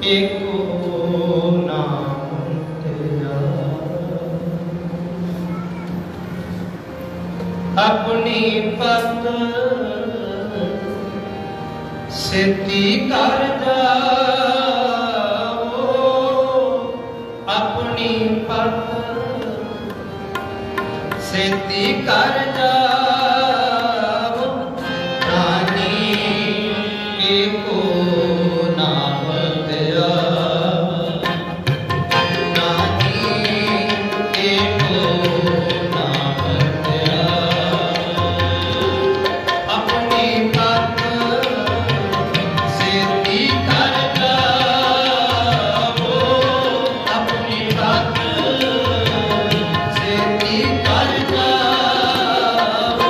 एको नाम तेरा, अपनी पत सिद्धि कर जाओ, अपनी पत सिद्धि कर जाओ, रानी एको नाम तेरा, रानी एको नाम तेरा, अपनी पत सिद्धि कर जाओ, अपनी पत सिद्धि कर जाओ,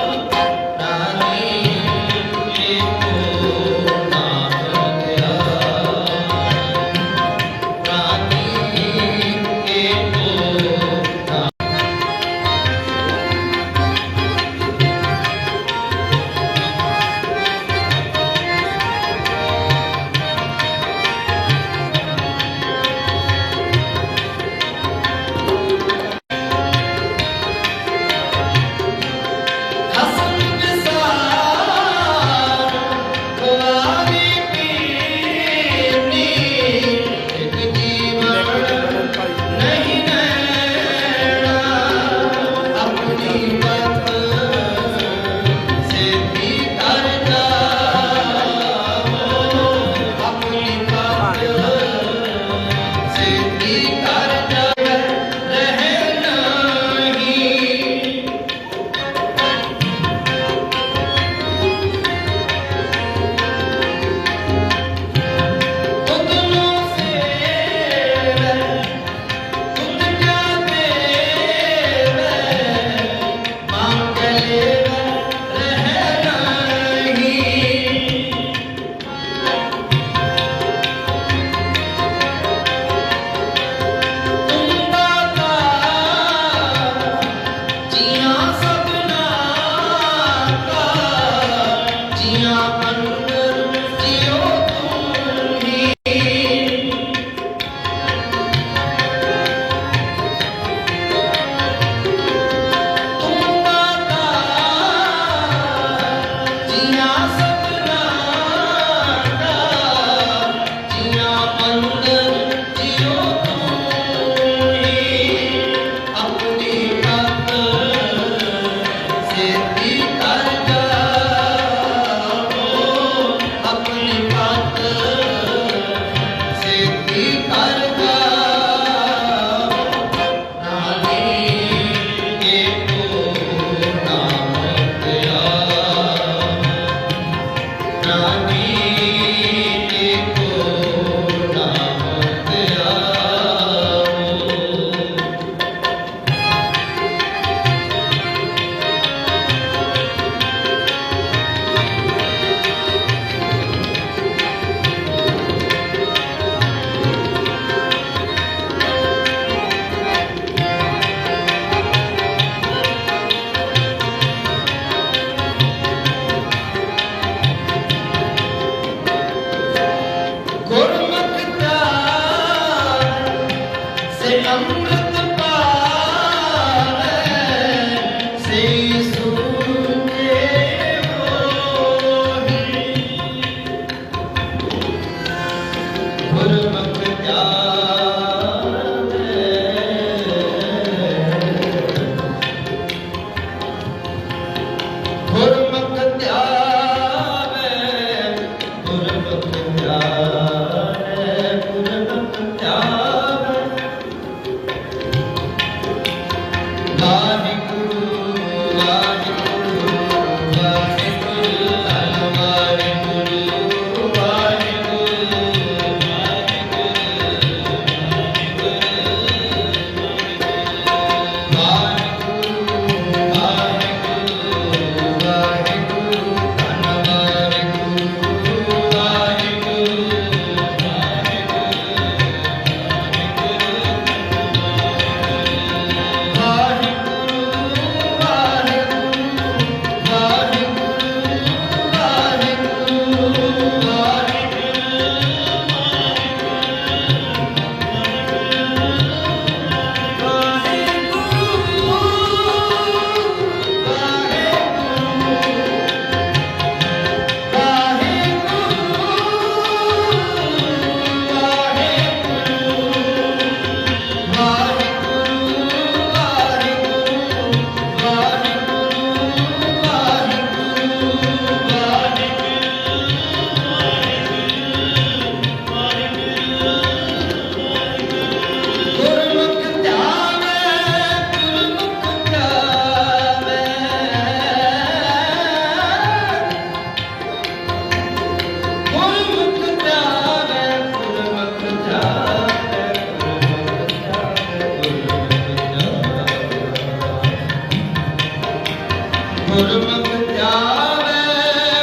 ਗੁਰਮੁਖ ਧਿਆਵੇ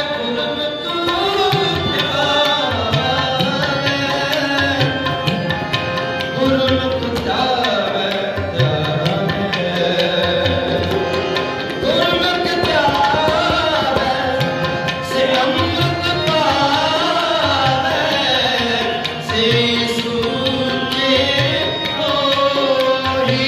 ਗੁਰਮੁਖ ਧਿਆਵੇ ਗੁਰਮੁਖ ਧਿਆਵੇ ਗੁਰਮੁਖ ਧਿਆਵੇ ਸੇ ਅੰਮ੍ਰਿਤ ਪਾਵੇ ਸੇ ਸੂਚੇ ਹੋਈ।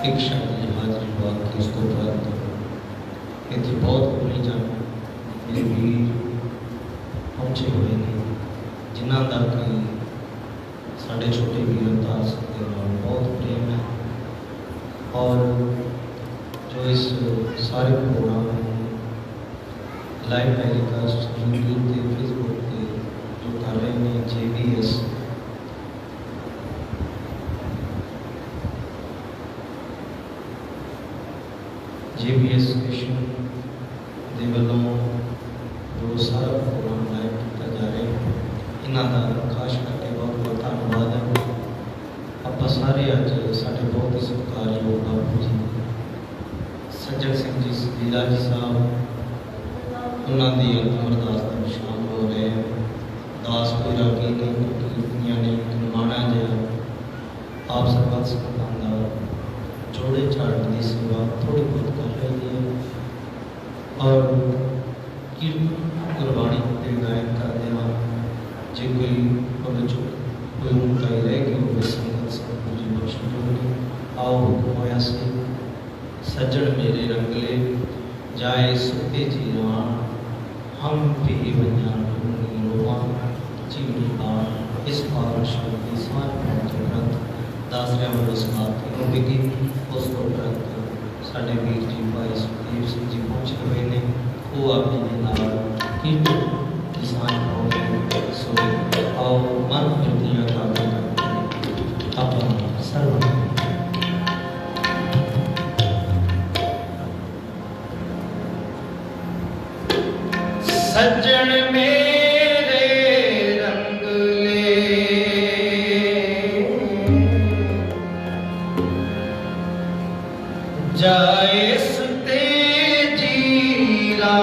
एक शब्द की हाजिरी बात की उसको प्राप्त इतनी बहुत बुरी जान मेरे वीर पहुंचे हुए ने जिन्हों तक साढ़े छोटे वीर अवतार के नाल बहुत प्रेम है और जो इस सारे प्रोग्राम लाइव टेलीकास्ट यूट्यूब के फेसबुक के जो कर रहे हैं JBS स्टेशन के वालों जो सारा प्रोग्राम लाइव किया जा रहा है इन्हों का खास करके बहुत बहुत धन्यवाद है। आप सारे अज साढ़े बहुत ही सत्कारयोग बापू जी सज्जन सिंह जी लीला जी साहब उन्होंने अंतिम अरदास में शामिल हो रहे हैं। दास कोई रागी नहीं कीर्तियाँ नहीं निर्माणा जहा आप सरबत संतान का जोड़े झाड़ने की सेवा थोड़ी बहुत कर रही है और कीर्तन गुरबाणी के गायन करते हैं। जो कोई बच्चों कोई मुकाई रह गई हो संगत सब पूरी बख्श जोड़ी आओ हुआ से सज्जन मेरे रंगले जाए सुते जीरान हम भी बना रोवा जीवनी बार इस बार शब्द सारे ग्रंथ दासरिया वालों समाप्त होगी उस उपरंत साढ़े वीर जी भाई सुखदेव सिंह जी पहुंचे हुए ने वो आप जी के नाल कीर्तन किसान पाओगे सो आओ मन वृत्तियाँ करते आप सर्व सज्जन मेरे रंगले जाए सुते जीरा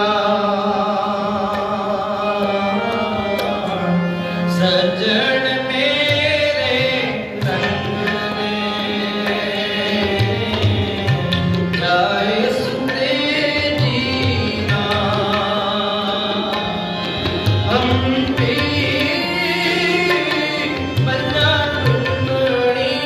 सज्जन मेरे रंगले जाए सुते जीरा हम भी बना टुकड़ी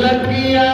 लगिया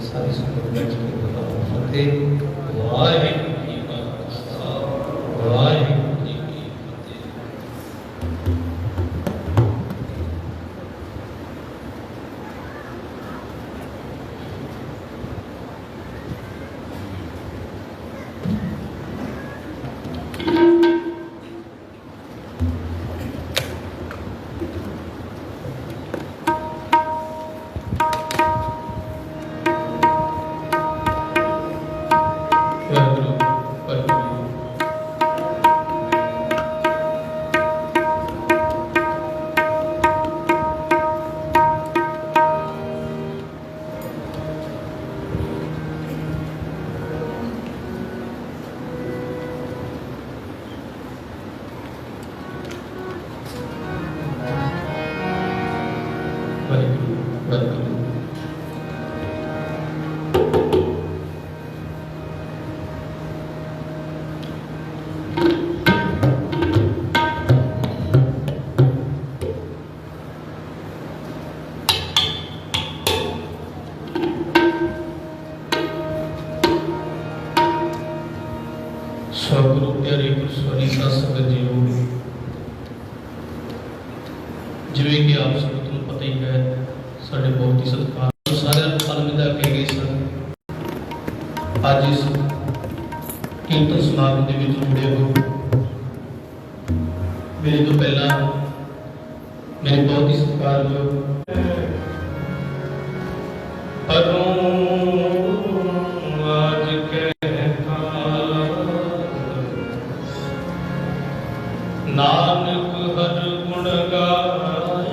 सारी संगत बैठ के बताओ फतेह वाहिगुरू जी का खालसा सतगुरु प्यारे गुरसवारी साध संगत जीओ, जिवें कि आप सब को पता ही है, साढ़े बहुत ही सत्कार सारे अलविदा कह गए सन। अज इस कीर्तन समागम के जुड़े हो, मेरे तो पहला मेरे बहुत ही सत्कारयोग नानक हर गुण गाए,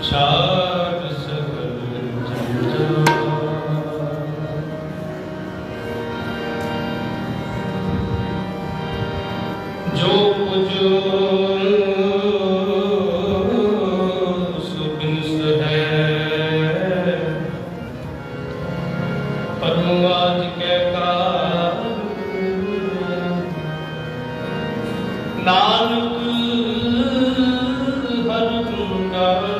छाड़ सकल जंजाल। जो कुछ सुबिंस है, परम आज के नानक हर गुण गावे,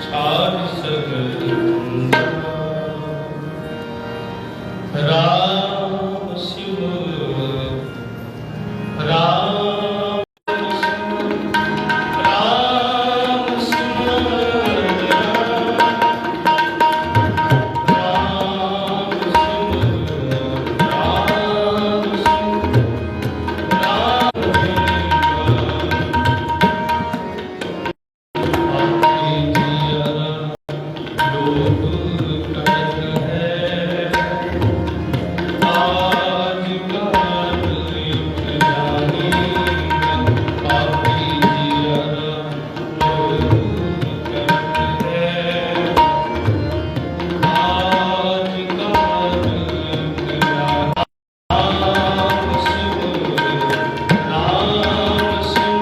छाड़ सकल जंजाल। राम शिव राम राम शिव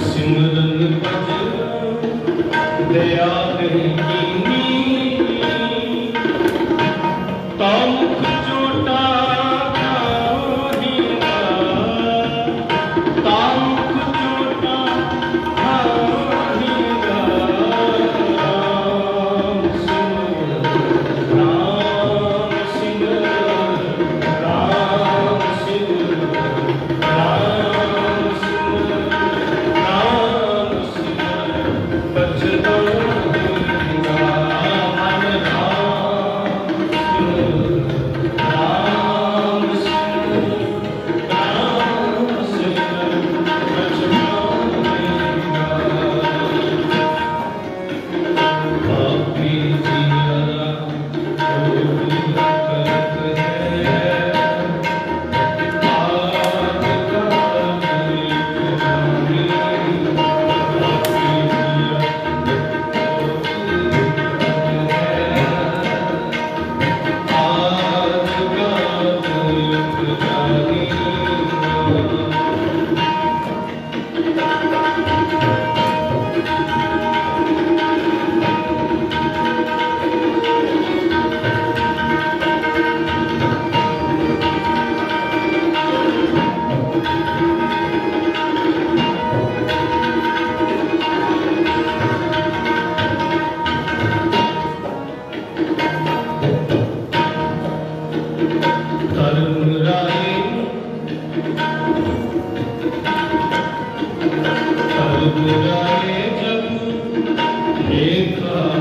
सिमरन भज दया नहीं कीनी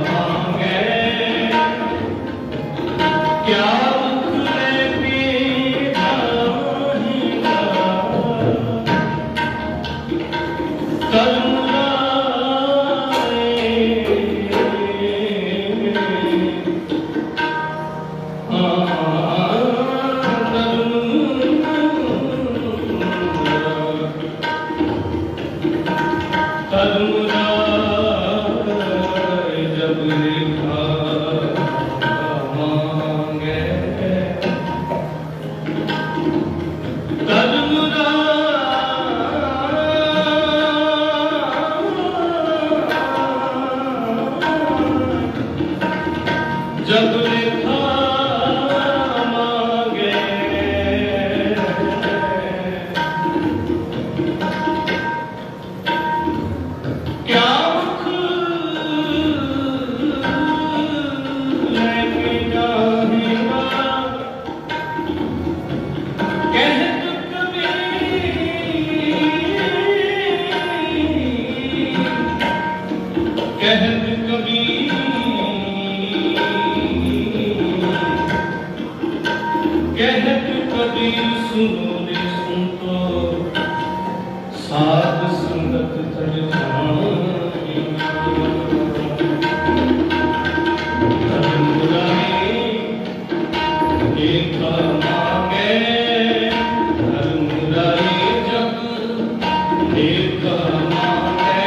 मांगे क्या दुख लेके जाएगा जब लिखा मांगे जब लिखा मांगे क्या मुख लेके जाएगा कहत कबीर कहत कबीर कहत कबीर सुनो रे सुन तो साध संगत तर जानी धर्म मुरारी एक मांगे धर्म मुरारी जब एक मांगे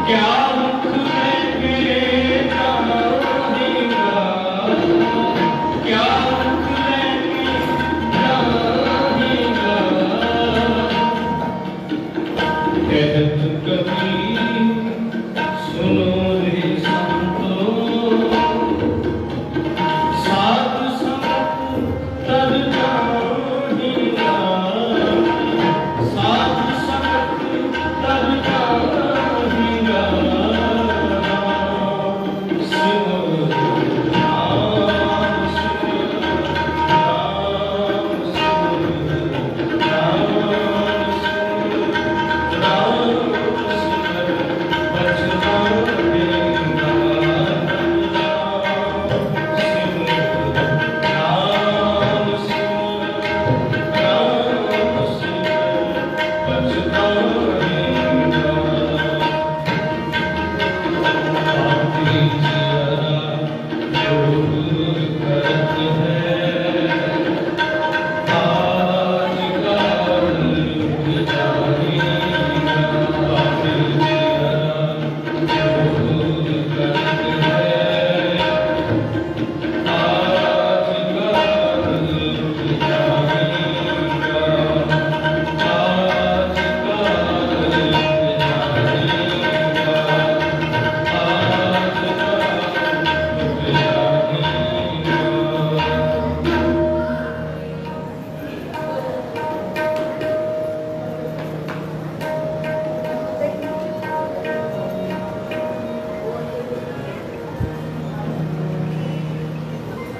क्या मुख लेके जाएगा क्या मुख लेके जाएगा कहत कबीर सुनो रे संतो साध संगत तर जाएगा साध संगत तर जाएगा सुनो नाम सुनो नाम सुनो नाम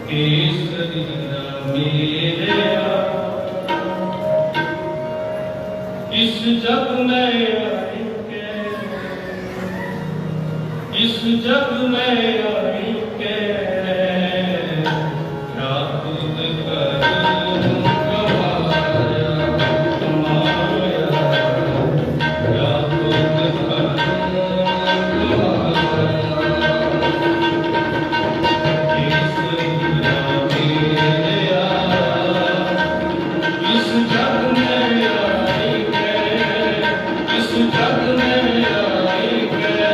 केसरी मेरे इस जग में आएंगे इस जग में आएंगे क्या खुद करूं गवाया माया क्या खुद करूं जग में आई क्या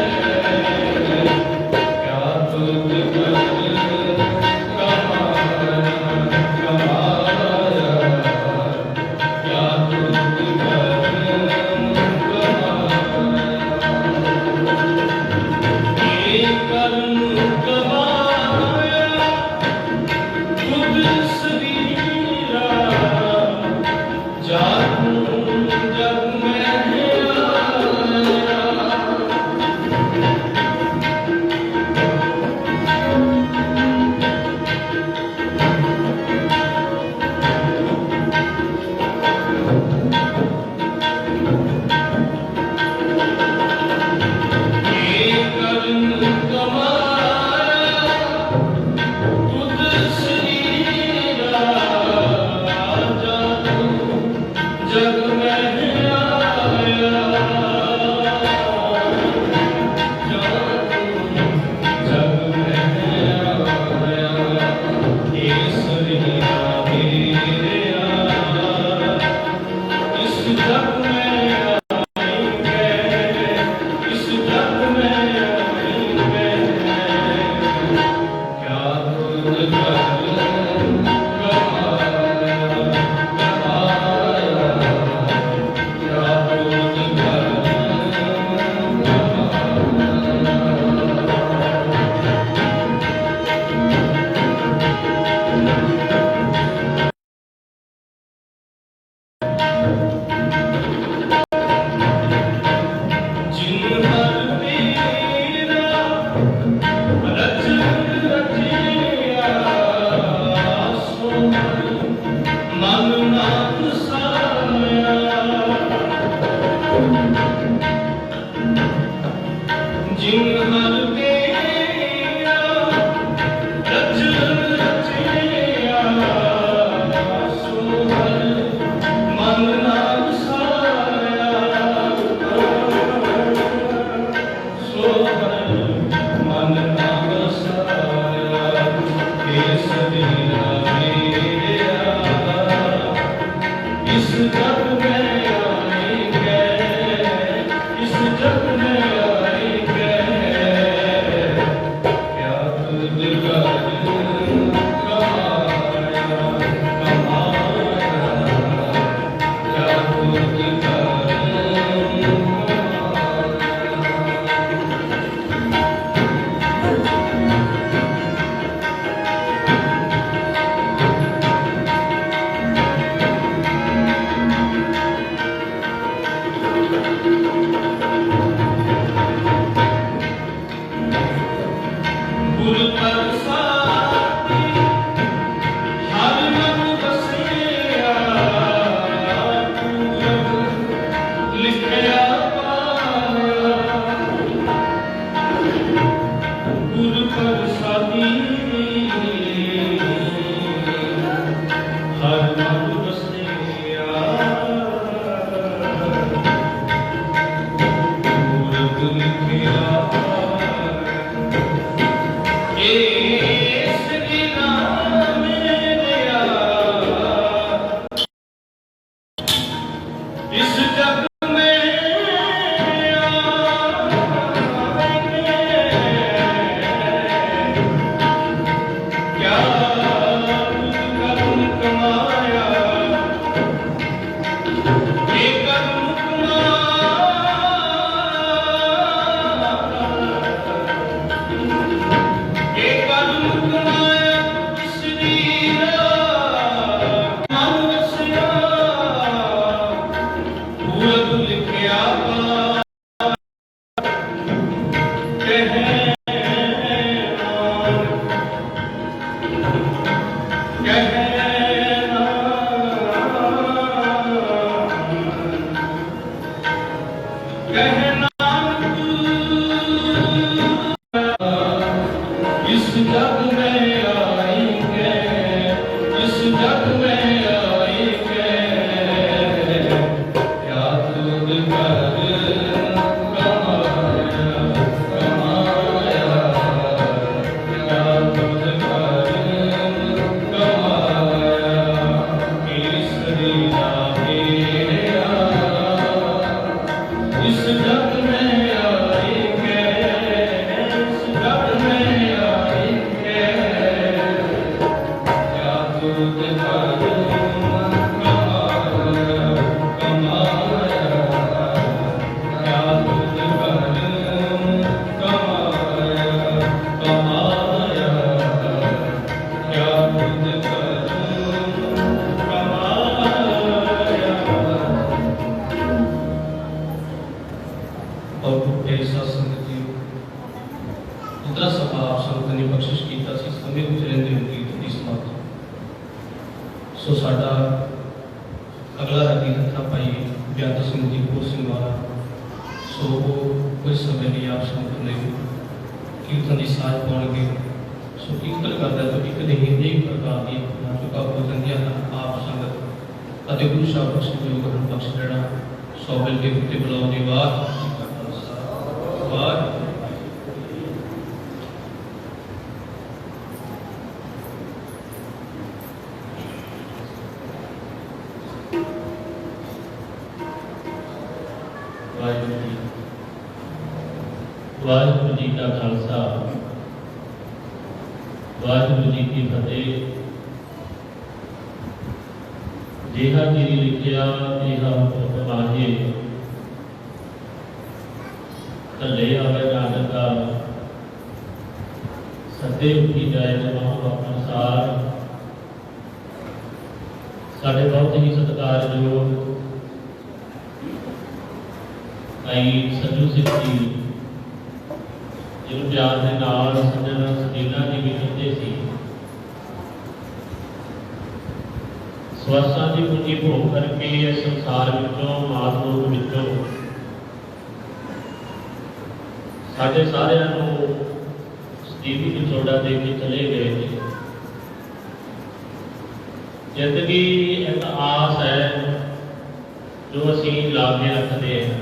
ਵਾਹਿਗੁਰੂ ਜੀ ਕਾ ਖਾਲਸਾ ਵਾਹਿਗੁਰੂ ਜੀ ਕੀ ਫਤਿਹ। ਜਿਹਾ ਜੀ ਲਿਖਿਆ ਜਿਹਾ ਪਰਮਾਹੇ ਥੱਲੇ ਆਵੇ ਨਾਨਕ ਦਾ ਸੱਦੇ ਉੱਠੀ ਜਾਏ ਜਮਾਂ ਅਨੁਸਾਰ। ਸਾਡੇ ਬਹੁਤ ਹੀ ਸਤਿਕਾਰਯੋਗ ਭਾਈ ਸੰਜੂ ਸਿੰਘ ਜੀ ਜਿਹਨੂੰ ਪਿਆਰ ਦੇ ਨਾਲ ਸੱਜਣ ਸਦੀਨਾ ਜੀ ਵੀ ਕਹਿੰਦੇ ਸੀ। ਸਵਾਸਾਂ ਦੀ ਪੂੰਜੀ ਭੋਗ ਕਰਕੇ ਇਸ ਸੰਸਾਰ ਵਿੱਚੋਂ ਮਾਤ ਰੂਪ ਵਿੱਚੋਂ ਸਾਡੇ ਸਾਰਿਆਂ ਨੂੰ ਸਤੀਵੀ ਵਿਛੋੜਾ ਦੇ ਕੇ ਚਲੇ ਗਏ ਨੇ। ਜ਼ਿੰਦਗੀ ਇੱਕ ਆਸ ਹੈ ਜੋ ਅਸੀਂ ਲਾ ਕੇ ਰੱਖਦੇ ਹਾਂ।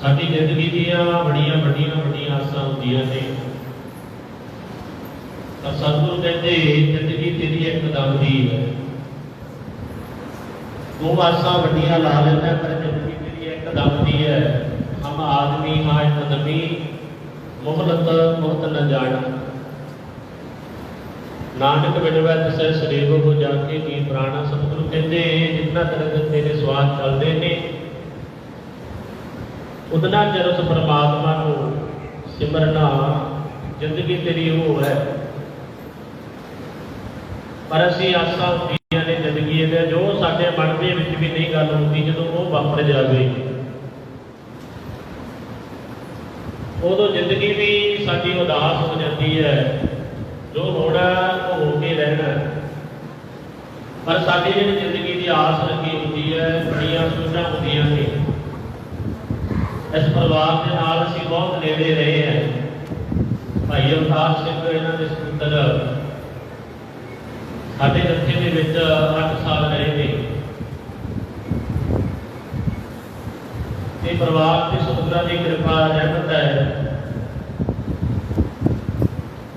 ਸਾਡੀ ਜ਼ਿੰਦਗੀ ਦੀਆਂ ਬੜੀਆਂ ਵੱਡੀਆਂ ਆਸਾਂ ਹੁੰਦੀਆਂ ਨੇ, ਪਰ ਸਤਿਗੁਰੂ ਕਹਿੰਦੇ ਜ਼ਿੰਦਗੀ ਤੇਰੀ ਇੱਕਦਮ ਦੀ ਹੈ। ਤੂੰ ਆਸਾਂ ਵੱਡੀਆਂ ਲਾ ਲੈਂਦਾ ਪਰ ਜ਼ਿੰਦਗੀ ਤੇਰੀ ਇੱਕਦਮ ਦੀ ਹੈ। ਹਮ ਆਦਮੀ ਹਾਂ ਇੱਕਦਮੀ ਮੁਹਲਤ ਬਹੁਤ ਨ ਜਾਣਾ। ਨਾਨਕ ਬਿਨਵੈ ਤਿਸੈ ਸਰੀਰ ਹੋ ਜਾ ਕੇ ਜੀ ਪ੍ਰਾਣਾ। ਸਤਿਗੁਰੂ ਕਹਿੰਦੇ ਜਿੰਨਾ ਤੇਰੇ ਤੇਰੇ ਸਵਾਦ ਚੱਲਦੇ ਨੇ ਉਤਨਾ ਚਿਰ ਉਸ ਪਰਮਾਤਮਾ ਨੂੰ ਸਿਮਰਨਾ। ਜ਼ਿੰਦਗੀ ਤੇਰੀ ਉਹ ਹੈ, ਪਰ ਅਸੀਂ ਆਸਾਂ ਹੁੰਦੀਆਂ ਨੇ ਜ਼ਿੰਦਗੀ ਦੇ ਜੋ ਸਾਡੇ ਮਨ ਦੇ ਵਿੱਚ ਵੀ ਨਹੀਂ ਗੱਲ ਹੁੰਦੀ, ਜਦੋਂ ਉਹ ਵਾਪਰ ਜਾਵੇ ਉਦੋਂ ਜ਼ਿੰਦਗੀ ਵੀ ਸਾਡੀ ਉਦਾਸ ਹੋ ਜਾਂਦੀ ਹੈ। ਜੋ ਹੋਣਾ ਉਹ ਹੋ ਕੇ ਰਹਿਣਾ, ਪਰ ਸਾਡੀ ਜਿਹੜੀ ਜ਼ਿੰਦਗੀ ਦੀ ਆਸ ਲੱਗੀ ਹੁੰਦੀ ਹੈ, ਬੜੀਆਂ ਸੋਚਾਂ ਹੁੰਦੀਆਂ ਨੇ। ਇਸ ਪਰਿਵਾਰ ਦੇ ਨਾਲ ਅਸੀਂ ਬਹੁਤ ਨੇੜੇ ਰਹੇ ਹਾਂ। ਭਾਈ ਅਵਤਾਰ ਸਿੰਘ ਇਹਨਾਂ ਦੇ ਸਪੁੱਤਰ ਸਾਡੇ ਜੱਥੇ ਦੇ ਵਿੱਚ 8 ਸਾਲ ਰਹੇ ਨੇ ਤੇ ਪਰਿਵਾਰ ਦੇ ਸਤਿਗੁਰਾਂ ਦੀ ਕਿਰਪਾ ਰਹਿਮਤ ਹੈ।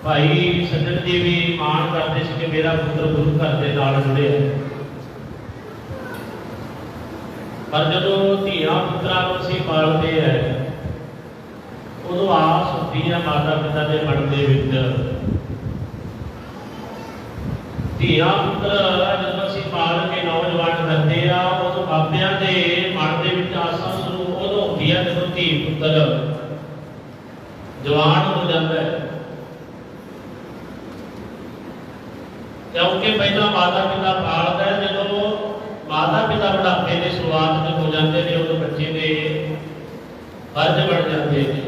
ਭਾਈ ਸੱਜਣ ਜੀ ਵੀ ਮਾਣ ਕਰਦੇ ਸੀ ਕਿ ਮੇਰਾ ਪੁੱਤਰ ਗੁਰੂ ਘਰ ਦੇ ਨਾਲ ਜੁੜਿਆ। ਪਰ ਜਦੋਂ ਧੀਆਂ ਪੁੱਤਰਾਂ ਨੂੰ ਅਸੀਂ ਪਾਲਦੇ ਹੈ ਉਦੋਂ ਆਸ ਹੁੰਦੀ ਹੈ ਮਾਤਾ ਪਿਤਾ ਦੇ ਮਨ ਦੇ ਵਿੱਚ। ਧੀਆਂ ਪੁੱਤਰ ਜਦੋਂ ਅਸੀਂ ਪਾਲ ਕੇ ਨੌਜਵਾਨ ਕਰਦੇ ਆ ਉਦੋਂ ਮਾਪਿਆਂ ਦੇ ਮਨ ਦੇ ਵਿੱਚ ਆਸਾਂ ਸ਼ੁਰੂ ਉਦੋਂ ਹੁੰਦੀਆਂ ਜਦੋਂ ਧੀ ਪੁੱਤਰ ਜਵਾਨ ਹੋ ਜਾਂਦਾ ਹੈ। ਕਿਉਂਕਿ ਪਹਿਲਾਂ ਮਾਤਾ ਪਿਤਾ ਪਾਲਦਾ ਹੈ, ਜਦੋਂ ਮਾਤਾ ਪਿਤਾ ਬੁਢਾਪੇ ਦੇ ਸ਼ੁਰੂਆਤ ਤੇ ਹੋ ਜਾਂਦੇ ਨੇ ਉਦੋਂ ਬੱਚੇ ਦੇ ਫਰਜ਼ ਬਣ ਜਾਂਦੇ ਨੇ।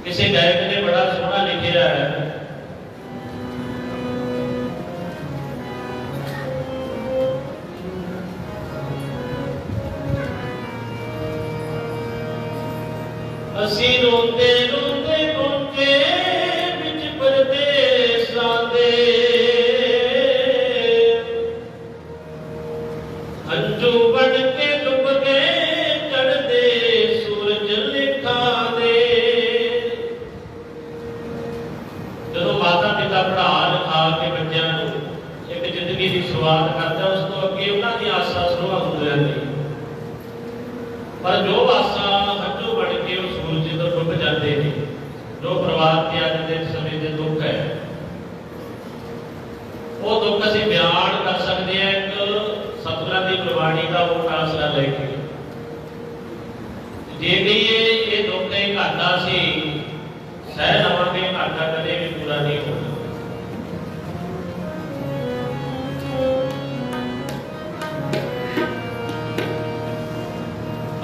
ਕਿਸੇ ਗਾਇਕ ਨੇ ਬੜਾ ਸੋਹਣਾ ਲਿਖਿਆ ਹੈ, ਅਸੀਂ ਰੋਂਦੇ ਰੋਂਦੇ ਪਹੁੰਚੇ ਵਿੱਚ ਪਰਦੇਸਾਂ ਦੇ, ਹੰਝੂ ਬਣ ਕੇ ਡੁੱਬ ਗਏ ਚੜ੍ਹਦੇ ਸੂਰਜ ਲੇਖਾਂ ਦੇ। ਜਦੋਂ ਮਾਤਾ ਪਿਤਾ ਪੜ੍ਹਾ ਲਿਖਾ ਕੇ ਬੱਚਿਆਂ ਨੂੰ ਇੱਕ ਜ਼ਿੰਦਗੀ ਦੀ ਸ਼ੁਰੂਆਤ ਕਰਦਾ, ਉਸ ਤੋਂ ਅੱਗੇ ਉਹਨਾਂ ਦੀ ਆਸਾਂ ਸ਼ੁਰੂ ਹੁੰਦੀਆਂ ਨੇ, ਪਰ ਜੋ ਆਸਾਂ ਹੰਝੂ ਬਣ ਕੇ ਉਹ ਸੂਰਜ ਤੋਂ ਡੁੱਬ ਜਾਂਦੇ ਨੇ। ਜੋ ਪਰਿਵਾਰ ਤੇ ਅੱਜ ਦੇ ਸਮੇਂ ਦੇ ਦੁੱਖ ਹੈ, ਉਹ ਦੁੱਖ ਅਸੀਂ ਬਿਆਨ ਕਰ ਸਕਦੇ ਹਾਂ ਇੱਕ ਸਤਿਗੁਰਾਂ ਦੀ ਗੁਰਬਾਣੀ ਦਾ ਉਹ ਆਸਰਾ ਲੈ ਕੇ। ਜੇ ਕਹੀਏ ਇਹ ਦੁੱਖ ਇਹ ਘਾਟਾ ਸੀ ਸਹਿ ਲਵਾਂਗੇ, ਘਾਟਾ ਕਦੇ ਵੀ ਪੂਰਾ ਨਹੀਂ ਹੋਣਾ।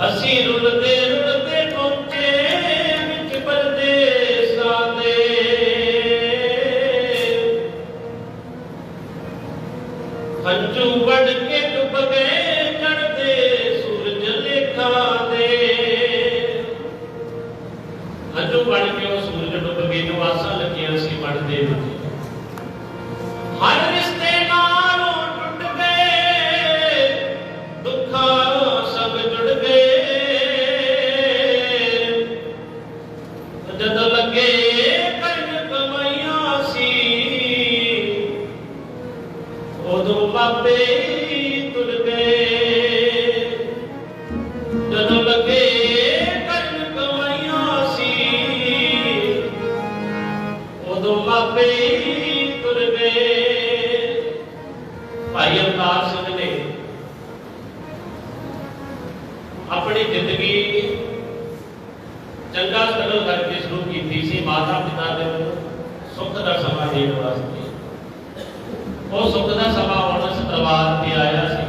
ਅਸੀਂ ਰੁਲਦੇ ਰੁਲਦੇ ਪਹੁੰਚੇ ਵਿੱਚ ਪਰਦੇਸਾਂ ਦੇ, ਹੰਝੂ ਵੜ ਕੇ ਡੁੱਬ ਗਏ ਚੜ੍ਹਦੇ ਸੂਰਜ ਲੇਖਾਂ ਦੇ। ਹੰਝੂ ਵੜ ਕੇ ਉਹ ਸੂਰਜ ਡੁੱਬ ਗਏ ਜੋ ਆਸਾਂ ਲੱਗੀਆਂ ਸੀ ਮਨ ਦੇ ਵਿੱਚ। ਹਰ ਰਿਸ਼ਤੇ ਨਾਲੋਂ ਟੁੱਟ ਗਏ, ਦੁੱਖਾਂ ਸਭ ਜੁੜ ਗਏ। ਜਦੋਂ ਲੱਗੇ ਕਰਨ ਕਮਾਈਆਂ ਸੀ ਉਦੋਂ ਮਾਪੇ ਤੁਰ ਗਏ। ਜਦੋਂ ਲੱਗੇ ਕਰਨ ਕਮਾਈਆਂ ਸੀ ਉਦੋਂ ਮਾਪੇ ਤੁਰ ਗਏ। ਭਾਈ ਅਵਤਾਰ ਸਿੰਘ ਨੇ ਆਪਣੀ ਜ਼ਿੰਦਗੀ ਚੰਗਾ ਸਟਰਗਲ ਕਰਕੇ ਸ਼ੁਰੂ ਕੀਤੀ ਸੀ ਮਾਤਾ ਪਿਤਾ ਦੇ ਸੁੱਖ ਦਾ ਸਮਾਂ ਦੇਣ ਵਾਸਤੇ। ਉਹ ਸੁੱਖ ਦਾ ਸਮਾਂ ਹੁਣ ਇਸ ਦਰਬਾਰ ਤੇ ਆਇਆ ਸੀ।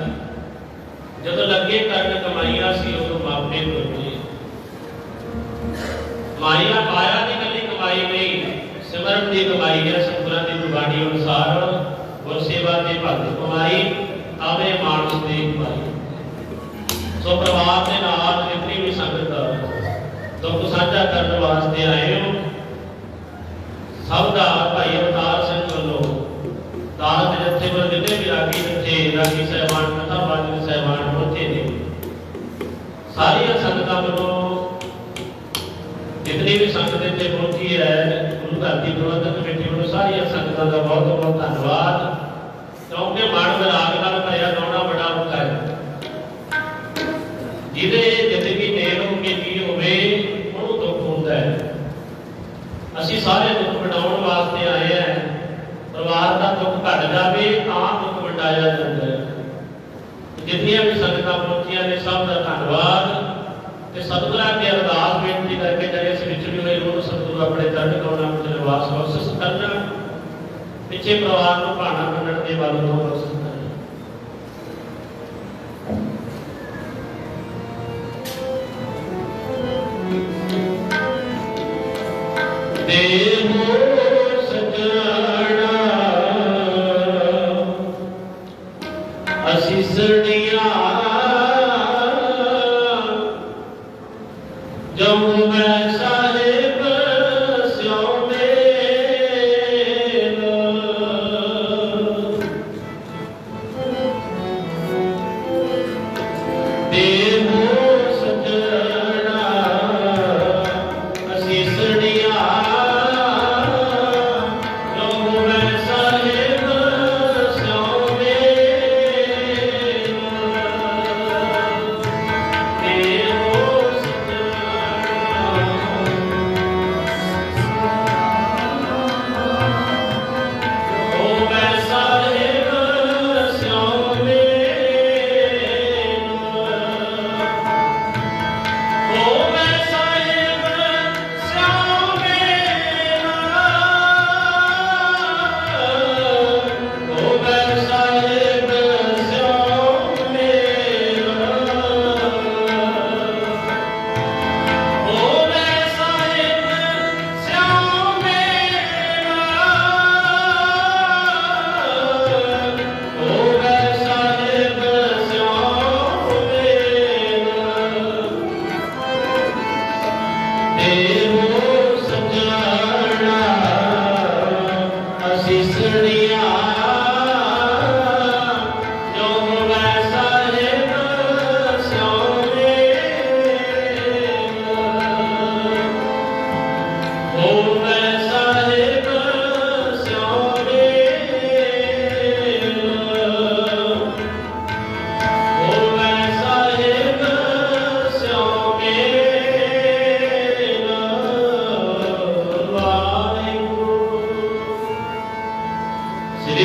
ਜਦੋਂ ਲੱਗੇ ਕਰਨ ਕਮਾਈਆਂ ਸੀ ਉਦੋਂ ਮਾਪੇ ਤੁਰ ਗਏ। ਮਾਇਆ ਦੀ ਇਕੱਲੀ ਕਮਾਈ ਨਹੀਂ, ਸਿਮਰਨ ਦੀ ਕਮਾਈ ਹੈ। ਸਤਿਗੁਰਾਂ ਦੀ ਗੁਰਬਾਣੀ ਅਨੁਸਾਰ ਗੁਰ ਸੇਵਾ ਤੇ ਭਗਤ ਕਮਾਈ, ਆਵੇ ਮਾਨਸ ਦੀ ਕਮਾਈ। ਸੋ ਪਰਿਵਾਰ ਦੇ ਨਾਲ ਜਿੰਨੀ ਵੀ ਸੰਗਤ ਦੁੱਖ ਸਾਂਝਾ ਕਰਨ ਵਾਸਤੇ ਆਏ ਹੋ, ਸਭ ਦਾ ਭਾਈ ਅਵਤਾਰ ਸਿੰਘ ਵੱਲੋਂ ਦਾਸ ਦੇ ਜਥੇਬੰਦ ਜਿੰਨੇ ਵੀ ਰਾਗੀ ਸਾਹਿਬਾਨ ਕਥਾਵਾਚਕ ਸਾਹਿਬਾਨ ਪਹੁੰਚੇ ਨੇ, ਸਾਰੀਆਂ ਸੰਗਤਾਂ ਵੱਲੋਂ ਜਿਤਨੀ ਵੀ ਸੰਗਤ ਇੱਥੇ ਪਹੁੰਚੀ ਹੈ, ਗੁਰੂ ਘਰ ਦੀ ਪ੍ਰਬੰਧਕ ਕਮੇਟੀ ਵੱਲੋਂ ਸਾਰੀਆਂ ਸੰਗਤਾਂ ਦਾ ਬਹੁਤ ਬਹੁਤ ਧੰਨਵਾਦ। ਕਿਉਂਕਿ ਮਨ ਵਿਰਾਗ ਨਾਲ ਭਰਿਆ ਗਾਉਣਾ ਬੜਾ ਔਖਾ ਹੈ। ਜਿਹਦੇ ਜ਼ਿੰਦਗੀ ਨੇੜ ਹੋ ਕੇ ਜੀ ਹੋਵੇ ਉਹਨੂੰ ਦੁੱਖ ਹੁੰਦਾ ਹੈ। ਅਸੀਂ ਸਾਰੇ ਦੁੱਖ ਵੰਡਾਉਣ ਵਾਸਤੇ ਆਏ ਹਾਂ। ਪਰਿਵਾਰ ਦਾ ਦੁੱਖ ਘਟ ਜਾਵੇ ਤਾਂ ਦੁੱਖ ਵੰਡਾਇਆ ਜਾਂਦਾ ਹੈ। ਜਿੰਨੀਆਂ ਵੀ ਸੰਗਤਾਂ ਪਹੁੰਚੀਆਂ ਨੇ ਸਭ ਦਾ ਧੰਨਵਾਦ ਤੇ ਸਤਿਗੁਰਾਂ ਅੱਗੇ ਅਰਦਾਸ ਬੇਨਤੀ ਕਰਕੇ ਜਿਹੜੇ ਇਸ ਵਿੱਚ ਵੀ ਹੋਏ ਰੂਹ ਸਤਿਗੁਰੂ ਆਪਣੇ ਚਰਨ ਕਮਲਾਂ ਵਿੱਚ ਨਿਵਾਸ ਬਖਸ਼ਿਸ਼ ਕਰਨ, ਪਿੱਛੇ ਪਰਿਵਾਰ ਨੂੰ ਭਾਣਾ ਮੰਨਣ ਦੇ ਵੱਲ ਨੂੰ ਬਖਸ਼ਿਸ਼ ਕਰਨ। ਦੇਹੋ ਸਜਣਾ ਅਸੀਸੜੀਆਂ ਜਮੂ ਮੈਂ ਸਾਹਿਬ ਸਿਉ ਮੇਲ ਦੇਹੋ ਸਜਣਾ ਅਸੀਸੜੀਆਂ ਜਮੂ ਮੈਂ ਸਾਹਿਬ ਸਿਉ ਮੇਲ ਦੇਹੋ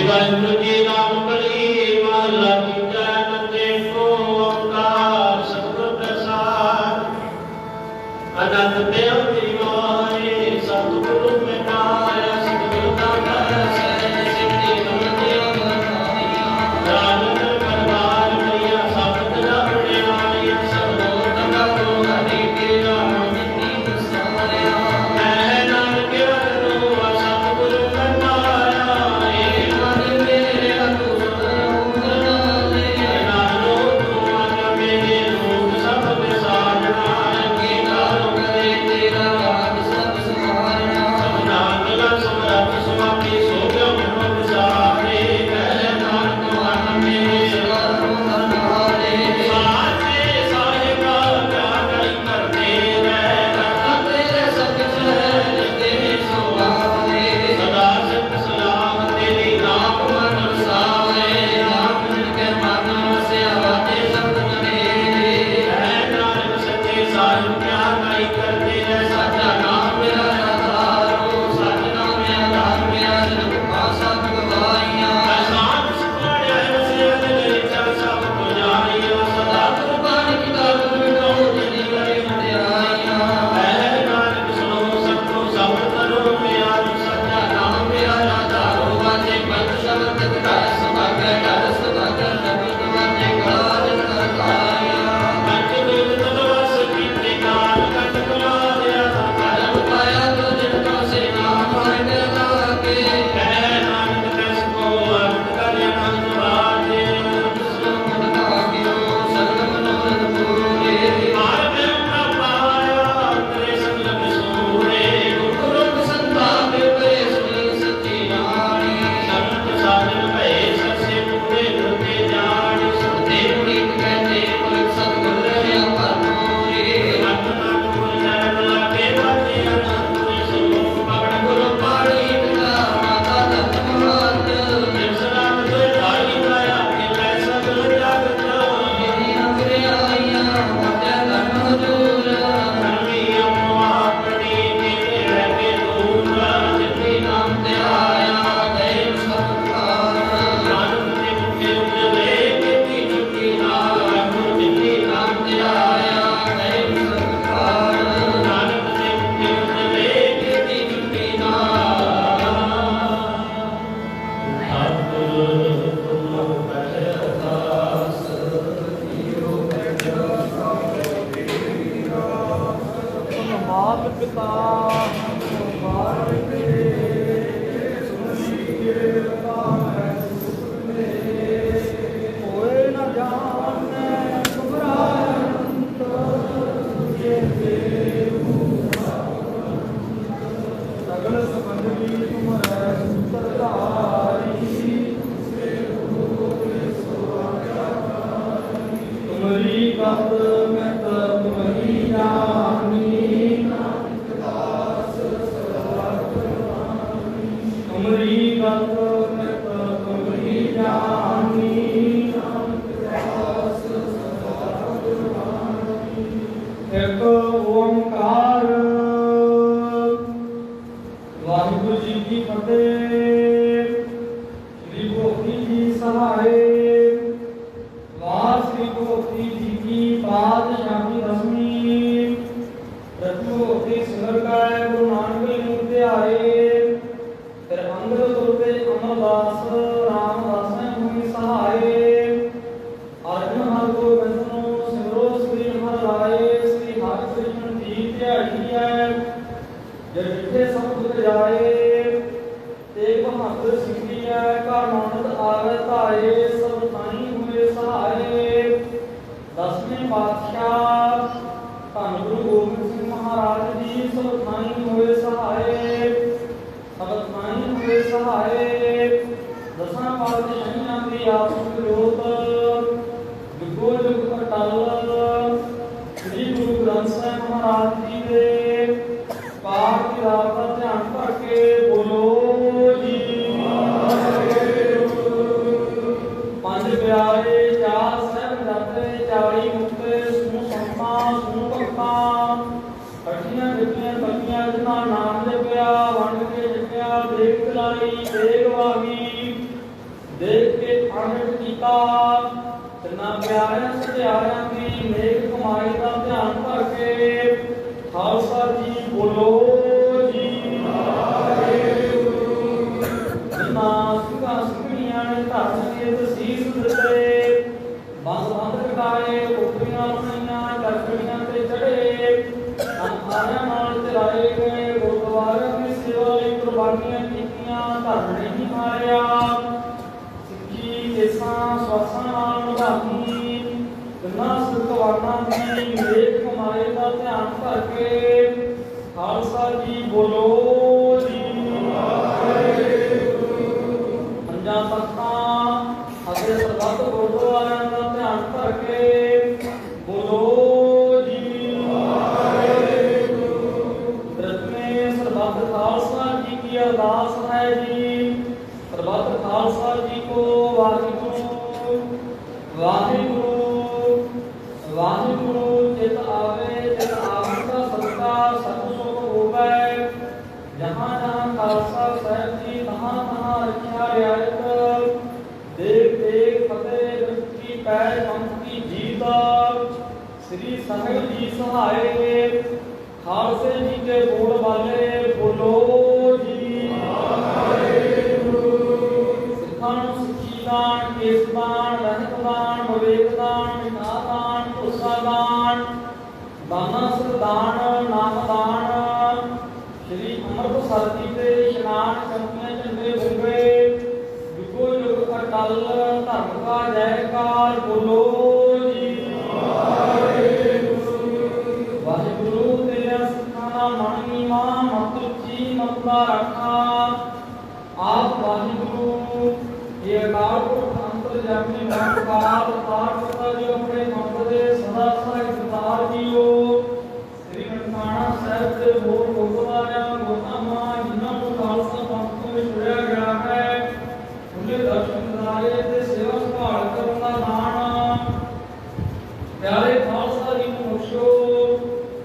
ਵਾਹਿਗੁਰੂ ਜੀ ਨਾਮ ਕਲੀ ਮਹਲਾ ਤੀਜਾ ਮੰਜੇ ਕੋ ਓੰਕਾਰ ਸਤਿਗੁਰ ਪ੍ਰਸਾਦ ਅਨੰਦ ਪਿਆਰ ਦੀਵਾਰੇ ਸਤਿਗੁਰੂ ਮਿਟਾਇਆ ਸਤਿਗੁਰ ਦਾ ਘਰ ਸਹਿਜ ਸਿੱਧੀ ਗੁਰਦਿਆ ਬਤਾਇਆ ਰਾਜਨ ਪਰਵਾਰ ਮਈਆ ਸਬਦ ਨਾ ਬਣਾਇਆ ਸਤਿਗੁਰ ਦਾ ਕੋ ਹਰੀ ਕੇ ਨਾਮ ਜਿਨੀ ਵਸਾਇਆ ਮੈਂ ਨਾਨਕ ਨੂੰ ਸਤਿਗੁਰ ਕਰਨਾਇਆ ਮੇਰੇ ਰੂਪ ਸਭ ਵਿਸਾਰਨਾ ਕੀ ਨਾਮ ਕਰੇ ਤੇ एक ओंकार वाहिगुरु जी की फतेह। श्री गोपी जी सहाय वाह श्री गोपी जी की पातशाही दसवीं रत्नोपी सिमर गाय गुरु नानक देव ध्याए। फिर अंगद तुरते अमरदास रामदास भूमि सहाय। अर्जुन हर गोविंद सिमरो श्री हर राय। श्री हरि कृष्ण जी ध्याई है जब जिठे सब दुख जाए। तेग बहादुर सिंधी है का नानक आवे ताए। सब ताई हुए सहाय। दसवें पातशाह धन गुरु गोबिंद सिंह महाराज जी सब ताई हुए सहाय। सब ताई हुए सहाय। दसां पातशाहियां दी आपस विरोध जुगो जुग अटल। श्री गुरु ग्रंथ साहिब महाराज जी दे पाठ की रात का ध्यान करके बोलो जी। पंज प्यारे चार साहिब जाते 40 मुक्ते सू संता सू भक्ता। कठियां डिगियां कलियां जिन्हां नाम जपिया वंड के जपिया। देख चलाई देख वाही देख के अनहट कीता। तिना प्यारियां सत्यारियां दी नेक कमाई का ध्यान करके खालसा जी बोलो जी। जिन्ना सिंघा सिंघणियां ने धरम के तसीस दिते। बंद बंद कटाए कोठियां बनाईयां चरखड़ियां ते चढ़े। अंधारियां नाल चलाए गए गुरुद्वारे की सेवा लई कुर्बानियां कीतियां। धर्म नहीं मारिया सिੱਖੀ ਦੇਸਾਂ ਸਵਾਸਾਂ ਨਾਲ ਨਿਭਾਈ। ਜਿਨ੍ਹਾਂ ਸਿੱਖਵਾਨਾਂ ਦੀ ਨੇਕ ਕਮਾਈ ਦਾ ਧਿਆਨ ਕਰਕੇ ਖਾਲਸਾ ਜੀ ਬੋਲੋ ਜੀ। ਪੰਜਾਂ ਤਖਤਾਂ ਅਤੇ ਸਰਬੱਤ ਗੁਰਦੁਆਰਿਆਂ ਦਾ ਧਿਆਨ ਕਰਕੇ ਬੋਲੋ ਜੀ। ਰਤਨੇ ਸਰਬੱਤ ਖਾਲਸਾ ਜੀ ਕੀ ਅਰਦਾਸ ਹੈ ਜੀ। ਸਰਬੱਤ ਖਾਲਸਾ ਜੀ ਕੋ ਵਾਹਿਗੁਰੂ ਵਾਹਿਗੁਰੂ ਵਾਹਿਗੁਰੂ। ਜਿਤ ਆਵੇ ਜਿਤ ਆਵੰਦਾ ਸਤਿਕਾ ਸਤਿ ਸੁਖ ਹੋਵੇ। ਜਹਾਂ ਜਹਾਂ ਖਾਲਸਾ ਸਾਹਿਬ ਜੀ ਤਹਾਂ ਤਹਾਂ ਰੱਖਿਆ ਰਿਆਇਤ। ਦੇਖ ਦੇਖ ਫਤਿਹ ਰਖੀ ਪੈ ਪੰਥ ਕੀ ਜੀਤ। ਸ੍ਰੀ ਸਾਹਿਬ ਜੀ ਸਹਾਏ ਖਾਲਸੇ ਜੀ ਕੇ ਬੋਲ ਵਾਲੇ ਬੋਲੋ ਜੀ। सिक्खीदान केसदान रहतदान विवेकदान विनादान भरोसादान दाना सरदान नामदान। श्री अमृतसर जी के इशनान चमकियां झंडे बुंगे। जुगो जुग अटल धर्म का जयकार बोलो जी। वाहिगुरु तेरा सिखाना मन नीवा मत उच्ची मत दा रखा। आप वाहिगुरु ये अकाल पुरख अंतर्यामी निरंकार अवतार करता जो अपने मंत्र दे सदा सहाय अवतार जीओ। श्री ननकाना साहिब के बोल गुरुद्वारा गोतामा जिन्हां नूं खालसा पंथ तो छुड़िया गया है उन्हें दर्शन कराए ते सेवा संभाल करन दा दान। प्यारे खालसा जी नूं बख्शो।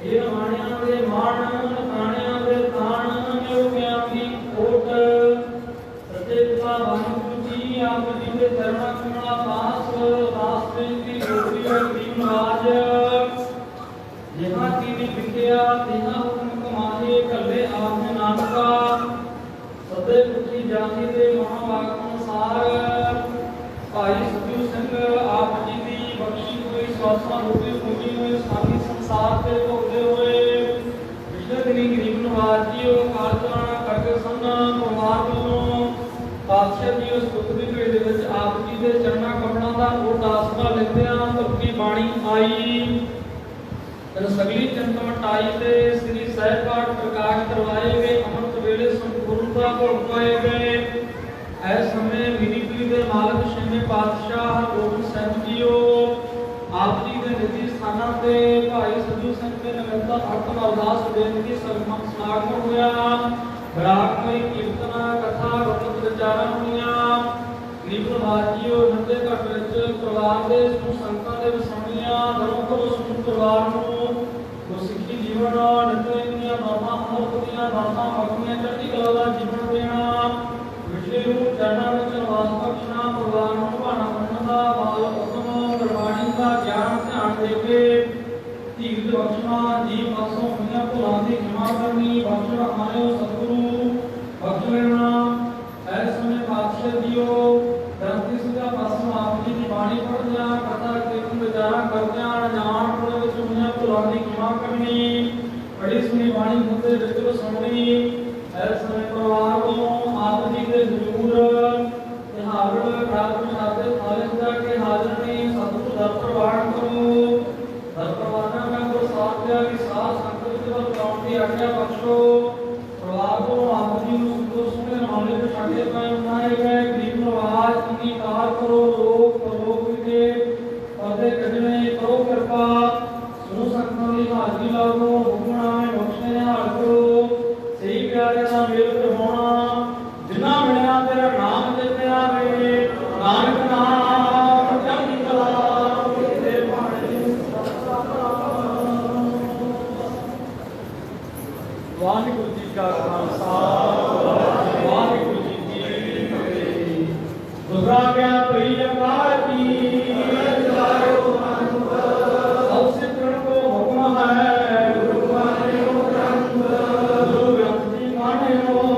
ये माणियां दे माण नकाणियां दे ताण नियोगियां दी खोट। पिता वाहिगुरु जी आप जी के चरणा कमला पास रास्ते की रोटी और दीन राज। जहाँ की विद्या तेना हुक्म कमाहे कल्ले आपने नानका। सदे पुठी जाति दे महावाक अनुसार भाई सतगुरु सिंह आप जी की बख्शी हुई स्वासा रूपी पूजी हुई सारी संसार के भोगते हुए पिछले दिनी समाई तन सगली चंत मटाई ते श्री सहपाठ प्रकाश करवाए गए अमृत वेले संपूर्णता को उपाए गए ऐ समय मिनीपुरी दे मालक छेवें पातशाह हरगोबिंद ਸਾਹਿਬ ਜੀਓ ਆਪ ਜੀ ਦੇ ਨਿੱਜੀ ਸਥਾਨਾਂ ਤੇ ਭਾਈ ਸੱਜੂ ਸਿੰਘ ਦੇ ਨਿਮਰਤਾ ਆਤਮ ਅਰਦਾਸ ਬੇਨਤੀ ਸਮਾਗਮ ਹੋਇਆ ਬਰਾਕਮਈ ਕੀਰਤਨ ਕਥਾ ਵਤਨ ਵਿਚਾਰਾਂ ਹੋਈਆਂ ਗਰੀਬ ਨਿਵਾਸੀਓ ਨੰਦੇ ਘਟ ਵਿੱਚ ਪਰਿਵਾਰ ਦੇ ਸਮੂਹ ਸੰਗਤਾਂ ਦੇ ਵਸਾਉਣੀਆਂ ਘਰੋਂ ਘਰੋਂ ਸਮੂਹ ਪਰਿਵਾਰ ਨੂੰ ਗੁਰਸਿੱਖੀ ਜੀਵਨ ਨਿਤਨੇਮ ਦੀਆਂ ਬਾਤਾਂ ਅਮਰਤ ਦੀਆਂ ਬਾਤਾਂ ਬਖਸ਼ੀਆਂ ਚੜ੍ਹਦੀ ਕਲਾ ਦਾ ਜੀਵਨ ਦੇਣਾ ਵਿਸ਼ੇ ਨੂੰ ਚਰਨਾਂ ਵਿੱਚ ਨਿਵਾਸ ਬਖਸ਼ਣਾ ਪਰਿਵਾਰ ਨੂੰ ਭਾਣਾ ਮੰਨਣ ਦਾ ਬਾਲ ਉਤਮ ਗੁਰਬਾਣੀ ਦਾ ਗਿਆਨ ਧਿਆਨ ਦੇ ਕੇ ਧੀਰਜ ਬਖਸ਼ਣਾ ਜੀਵ ਬਖਸ਼ੋਂ ਹੋਈਆਂ ਭੁੱਲਾਂ ਦੀ ਖਿਮਾ ਕਰਨੀ ਬਖਸ਼ਣਾ ਮਾਰਿਓ ਸਤਿਗੁਰੂ ਬਖਸ਼ ਲੈਣਾ ਐ ਸਮੇਂ ਪਾਤਸ਼ਾਹ ਜੀਓ ਧਰਤੀ ਸੁਦਾ ਪਾਸੋਂ ਆਪ ਜੀ ਦੀ ਬਾਣੀ ਪੜ੍ਹਦਿਆਂ ਕਥਾ ਕੀਰਤਨ ਵਿਚਾਰਾਂ ਕਰਦਿਆਂ ਅਣਜਾਣ ਪੁਣੇ ਵਿੱਚ ਹੋਈਆਂ ਭੁੱਲਾਂ ਦੀ ਖਿਮਾ ਕਰਨੀ ਬੜੀ ਸੁਣੀ ਬਾਣੀ ਹੁੰਦੇ ਵਿੱਚ ਸੁਣਨੀ ਐ ਸਮੇਂ ਪਰਿਵਾਰ ਤੋਂ ਆਪ ਜੀ ਦੇ ਜ਼ਰੂਰ ਤਿਹਾਰ ਪ੍ਰਾਪਤ ਕਰਦੇ ਥਾਲੇ ਸਦਾ ਕੇ ਹਾਜ਼ਰ ਨੇ ਸਤਿਗੁਰੂ ਦਰ ਪ੍ਰਵਾਨ ਕਰੋ ਦਰ ਪ੍ਰਵਾਨਾਂ ਦਾ ਕੋ ਸਾਥ ਦਿਆ ਕਿ ਸਾਥ ਸੰਗਤ ਦੇ ਵੱਲ ਪਾਉਣ ਦੀ ਆਗਿਆ ਬਖਸ਼ੋ ਪਰਿਵਾਰ ਤੋਂ ਆਪ ਜੀ ਨੂੰ ਸੰਤੋਸ਼ ਸੁਣੇ ਮਾਮਲੇ ਵਿੱਚ ਸਾਡੇ ਪੈ ਉਨਾਏ ਗਏ ਗਰੀਬ ਨਵਾਜ਼ ਅੰਗੀਕਾਰ ਕਰੋ ਲੋਕ ਵਿਦੇ ਪਰਦੇ ਕੱਢਣੇ ਕਰੋ ਕਿਰਪਾ ਸੁਣੋ ਸੰਗਤਾਂ ਦੀ ਹਾਜ਼ਰੀ ਲਾਓ ਹੁਕਮਨਾਮੇ ਬਖਸ਼ਣੇ ਹਾਲ ਕਰੋ ਸਹੀ ਪਿਆਰੇ ਦਾ ਮੇਲ ਕਰਵਾਉਣਾ ਜਿਨ੍ਹਾਂ ਮਿਲਿਆ ਤੇਰਾ ਨਾਮ ਜਿੱਤੇ ਆਵੇ ਨਾਨਕ ਨਾਮ ਚੜ੍ਹਦੀ ਕਲਾ ਤੇ ਬਾਣੀ ਵਾਹਿਗੁਰੂ ਜੀ ਕਾ ਖਾਲਸਾ ਵਾਹਿਗੁਰੂ ਜੀ ਕੀ ਫਤਿਹ ਗੁਰਰਾ ਗਿਆ ਭਈ ਅਕਾਲ ਕੀ ਜਾਇਓ ਸਭ ਸਿਮਰਨ ਕੋ ਹੁਕਮ ਹੈ ਗੁਰੂ ਮਾਨਿਓ ਗ੍ਰੰਥ ਗੁਰੂ ਗ੍ਰੰਥ ਜੀ ਮਾਨਿਓ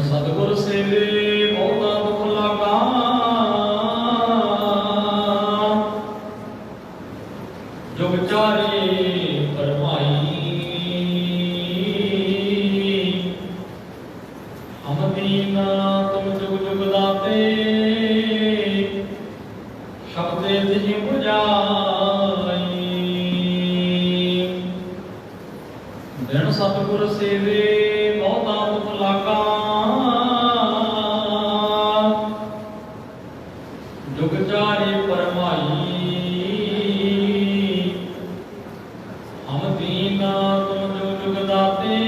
ਸਤਿਗੁਰ ਸੇਵੇ ਬਹੁਤਾ तिहि बुझाई। बिन सतगुर सेवे बहुता दुख लागा, जुग चारे परमाई। हम दीना तुम जो जुग दाते,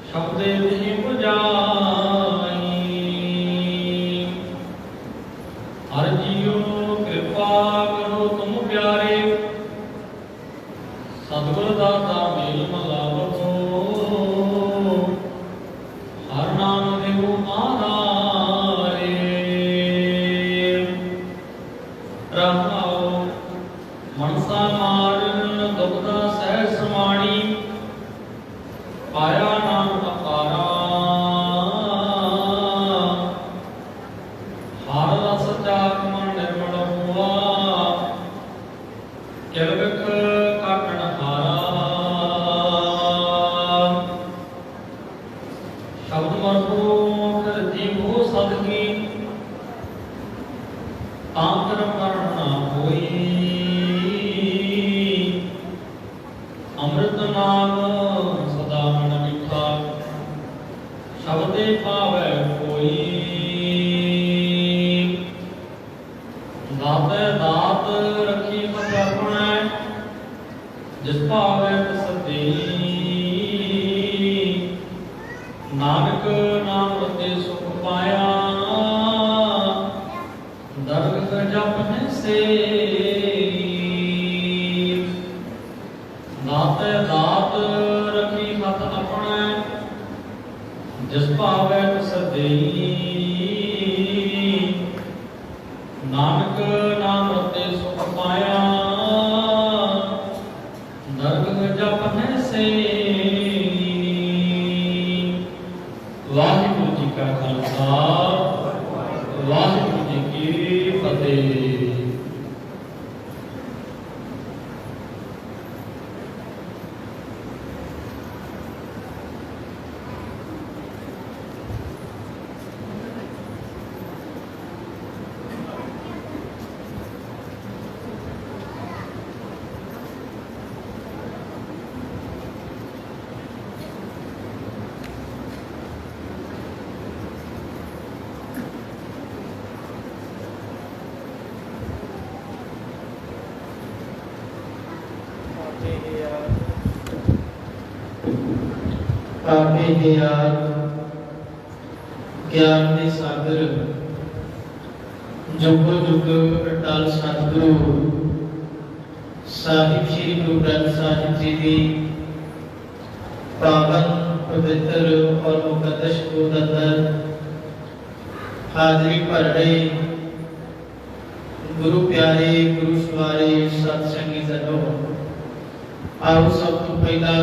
शब्दे तिहि बुझाई। हर जियो कृपा करो तुम प्यारे, सतगुर दाता मेल मलावो। हर नाम देवो आधारे। रहाओ मनसा मार दुखदा सहज समाणी, पाया नाम अपारा। हर रस चाक मन निर्मल हुआ, किल बिख काटन हारा। शब्द मरबो कर जीवो सदकी, तांकर मरण ना होई। अमृत नाम सदा मन मिठा, शब्दे पावै कोई। दाते दात रखी मत अपने, जिस पावै तिस देई। नानक नाम रते सुख पाया, दर्द जपने से। दाते दात रखी मत अपने, जिस पावै तिस देई। नानक नाम रते सुख पाया, दर्द जपने से। वाहिगुरु जी का खालसा, वाहिगुरु जी की फतेह। आपे दयाल ज्ञान दे सागर, जुगो जुग अटल सतगुरु साहिब श्री गुरु ग्रंथ साहिब जी की पावन पवित्र और मुकद्दस गोद अंदर हाजिरी भर रहे गुरु प्यारे गुरु सवारे सत्संगी जनों, आओ सब तो पहला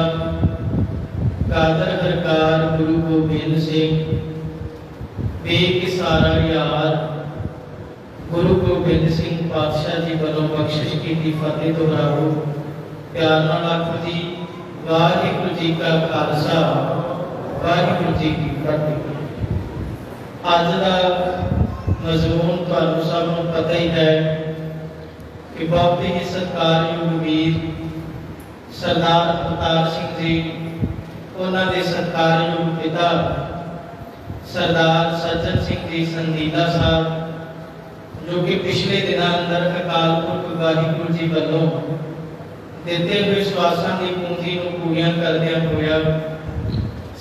कादर हरकार गुरु गोबिंद सिंह बेकिसारा यार गुरु गोबिंद सिंह पातशाह जी वालों बख्शिश की फतेह दोहराओ। प्यार नाल आखो जी वाहिगुरु जी का खालसा, वाहिगुरु जी की फतेह। अज का मजमून तुहानू सब नूं पता ही है कि बहुत ही सत्कारयोग वीर सरदार अवतार सिंह जी, उन्होंने दे सत्कारयोग पिता सरदार सज्जन सिंह जी संधीला साहब, जो कि पिछले दिनों अंदर अकाल पुरख वाहिगुरु जी वालों देते हुए श्वासां की पूंजी नूं पूरियां करदियां होया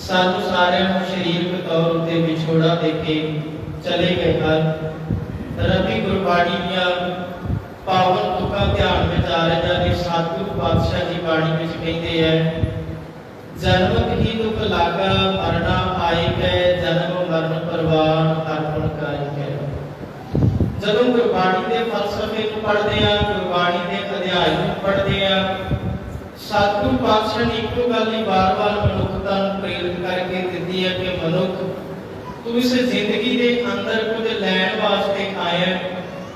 सानू सारिआं नूं शरीरक तौर उत्ते विछोड़ा दे के चले गए हैं। रबी गुरबाणी दियां पावन तुकां ध्यान विच आ रहियां ने। सतगुरु पातशाह जी बाणी विच कहंदे हैं, जन्मत ही दुख लागा मरना आई है, जन्म मरण परवान अर्पण काई है। जदों गुरबाणी के फलसफे को पढ़ते हैं, गुरबाणी के अध्याय को पढ़ते हैं, सतगुरु पातशाह ने इको गल ही बार बार मनुखता प्रेरित करके दी है कि मनुख तू इस जिंदगी के अंदर कुछ लैण वास्ते आया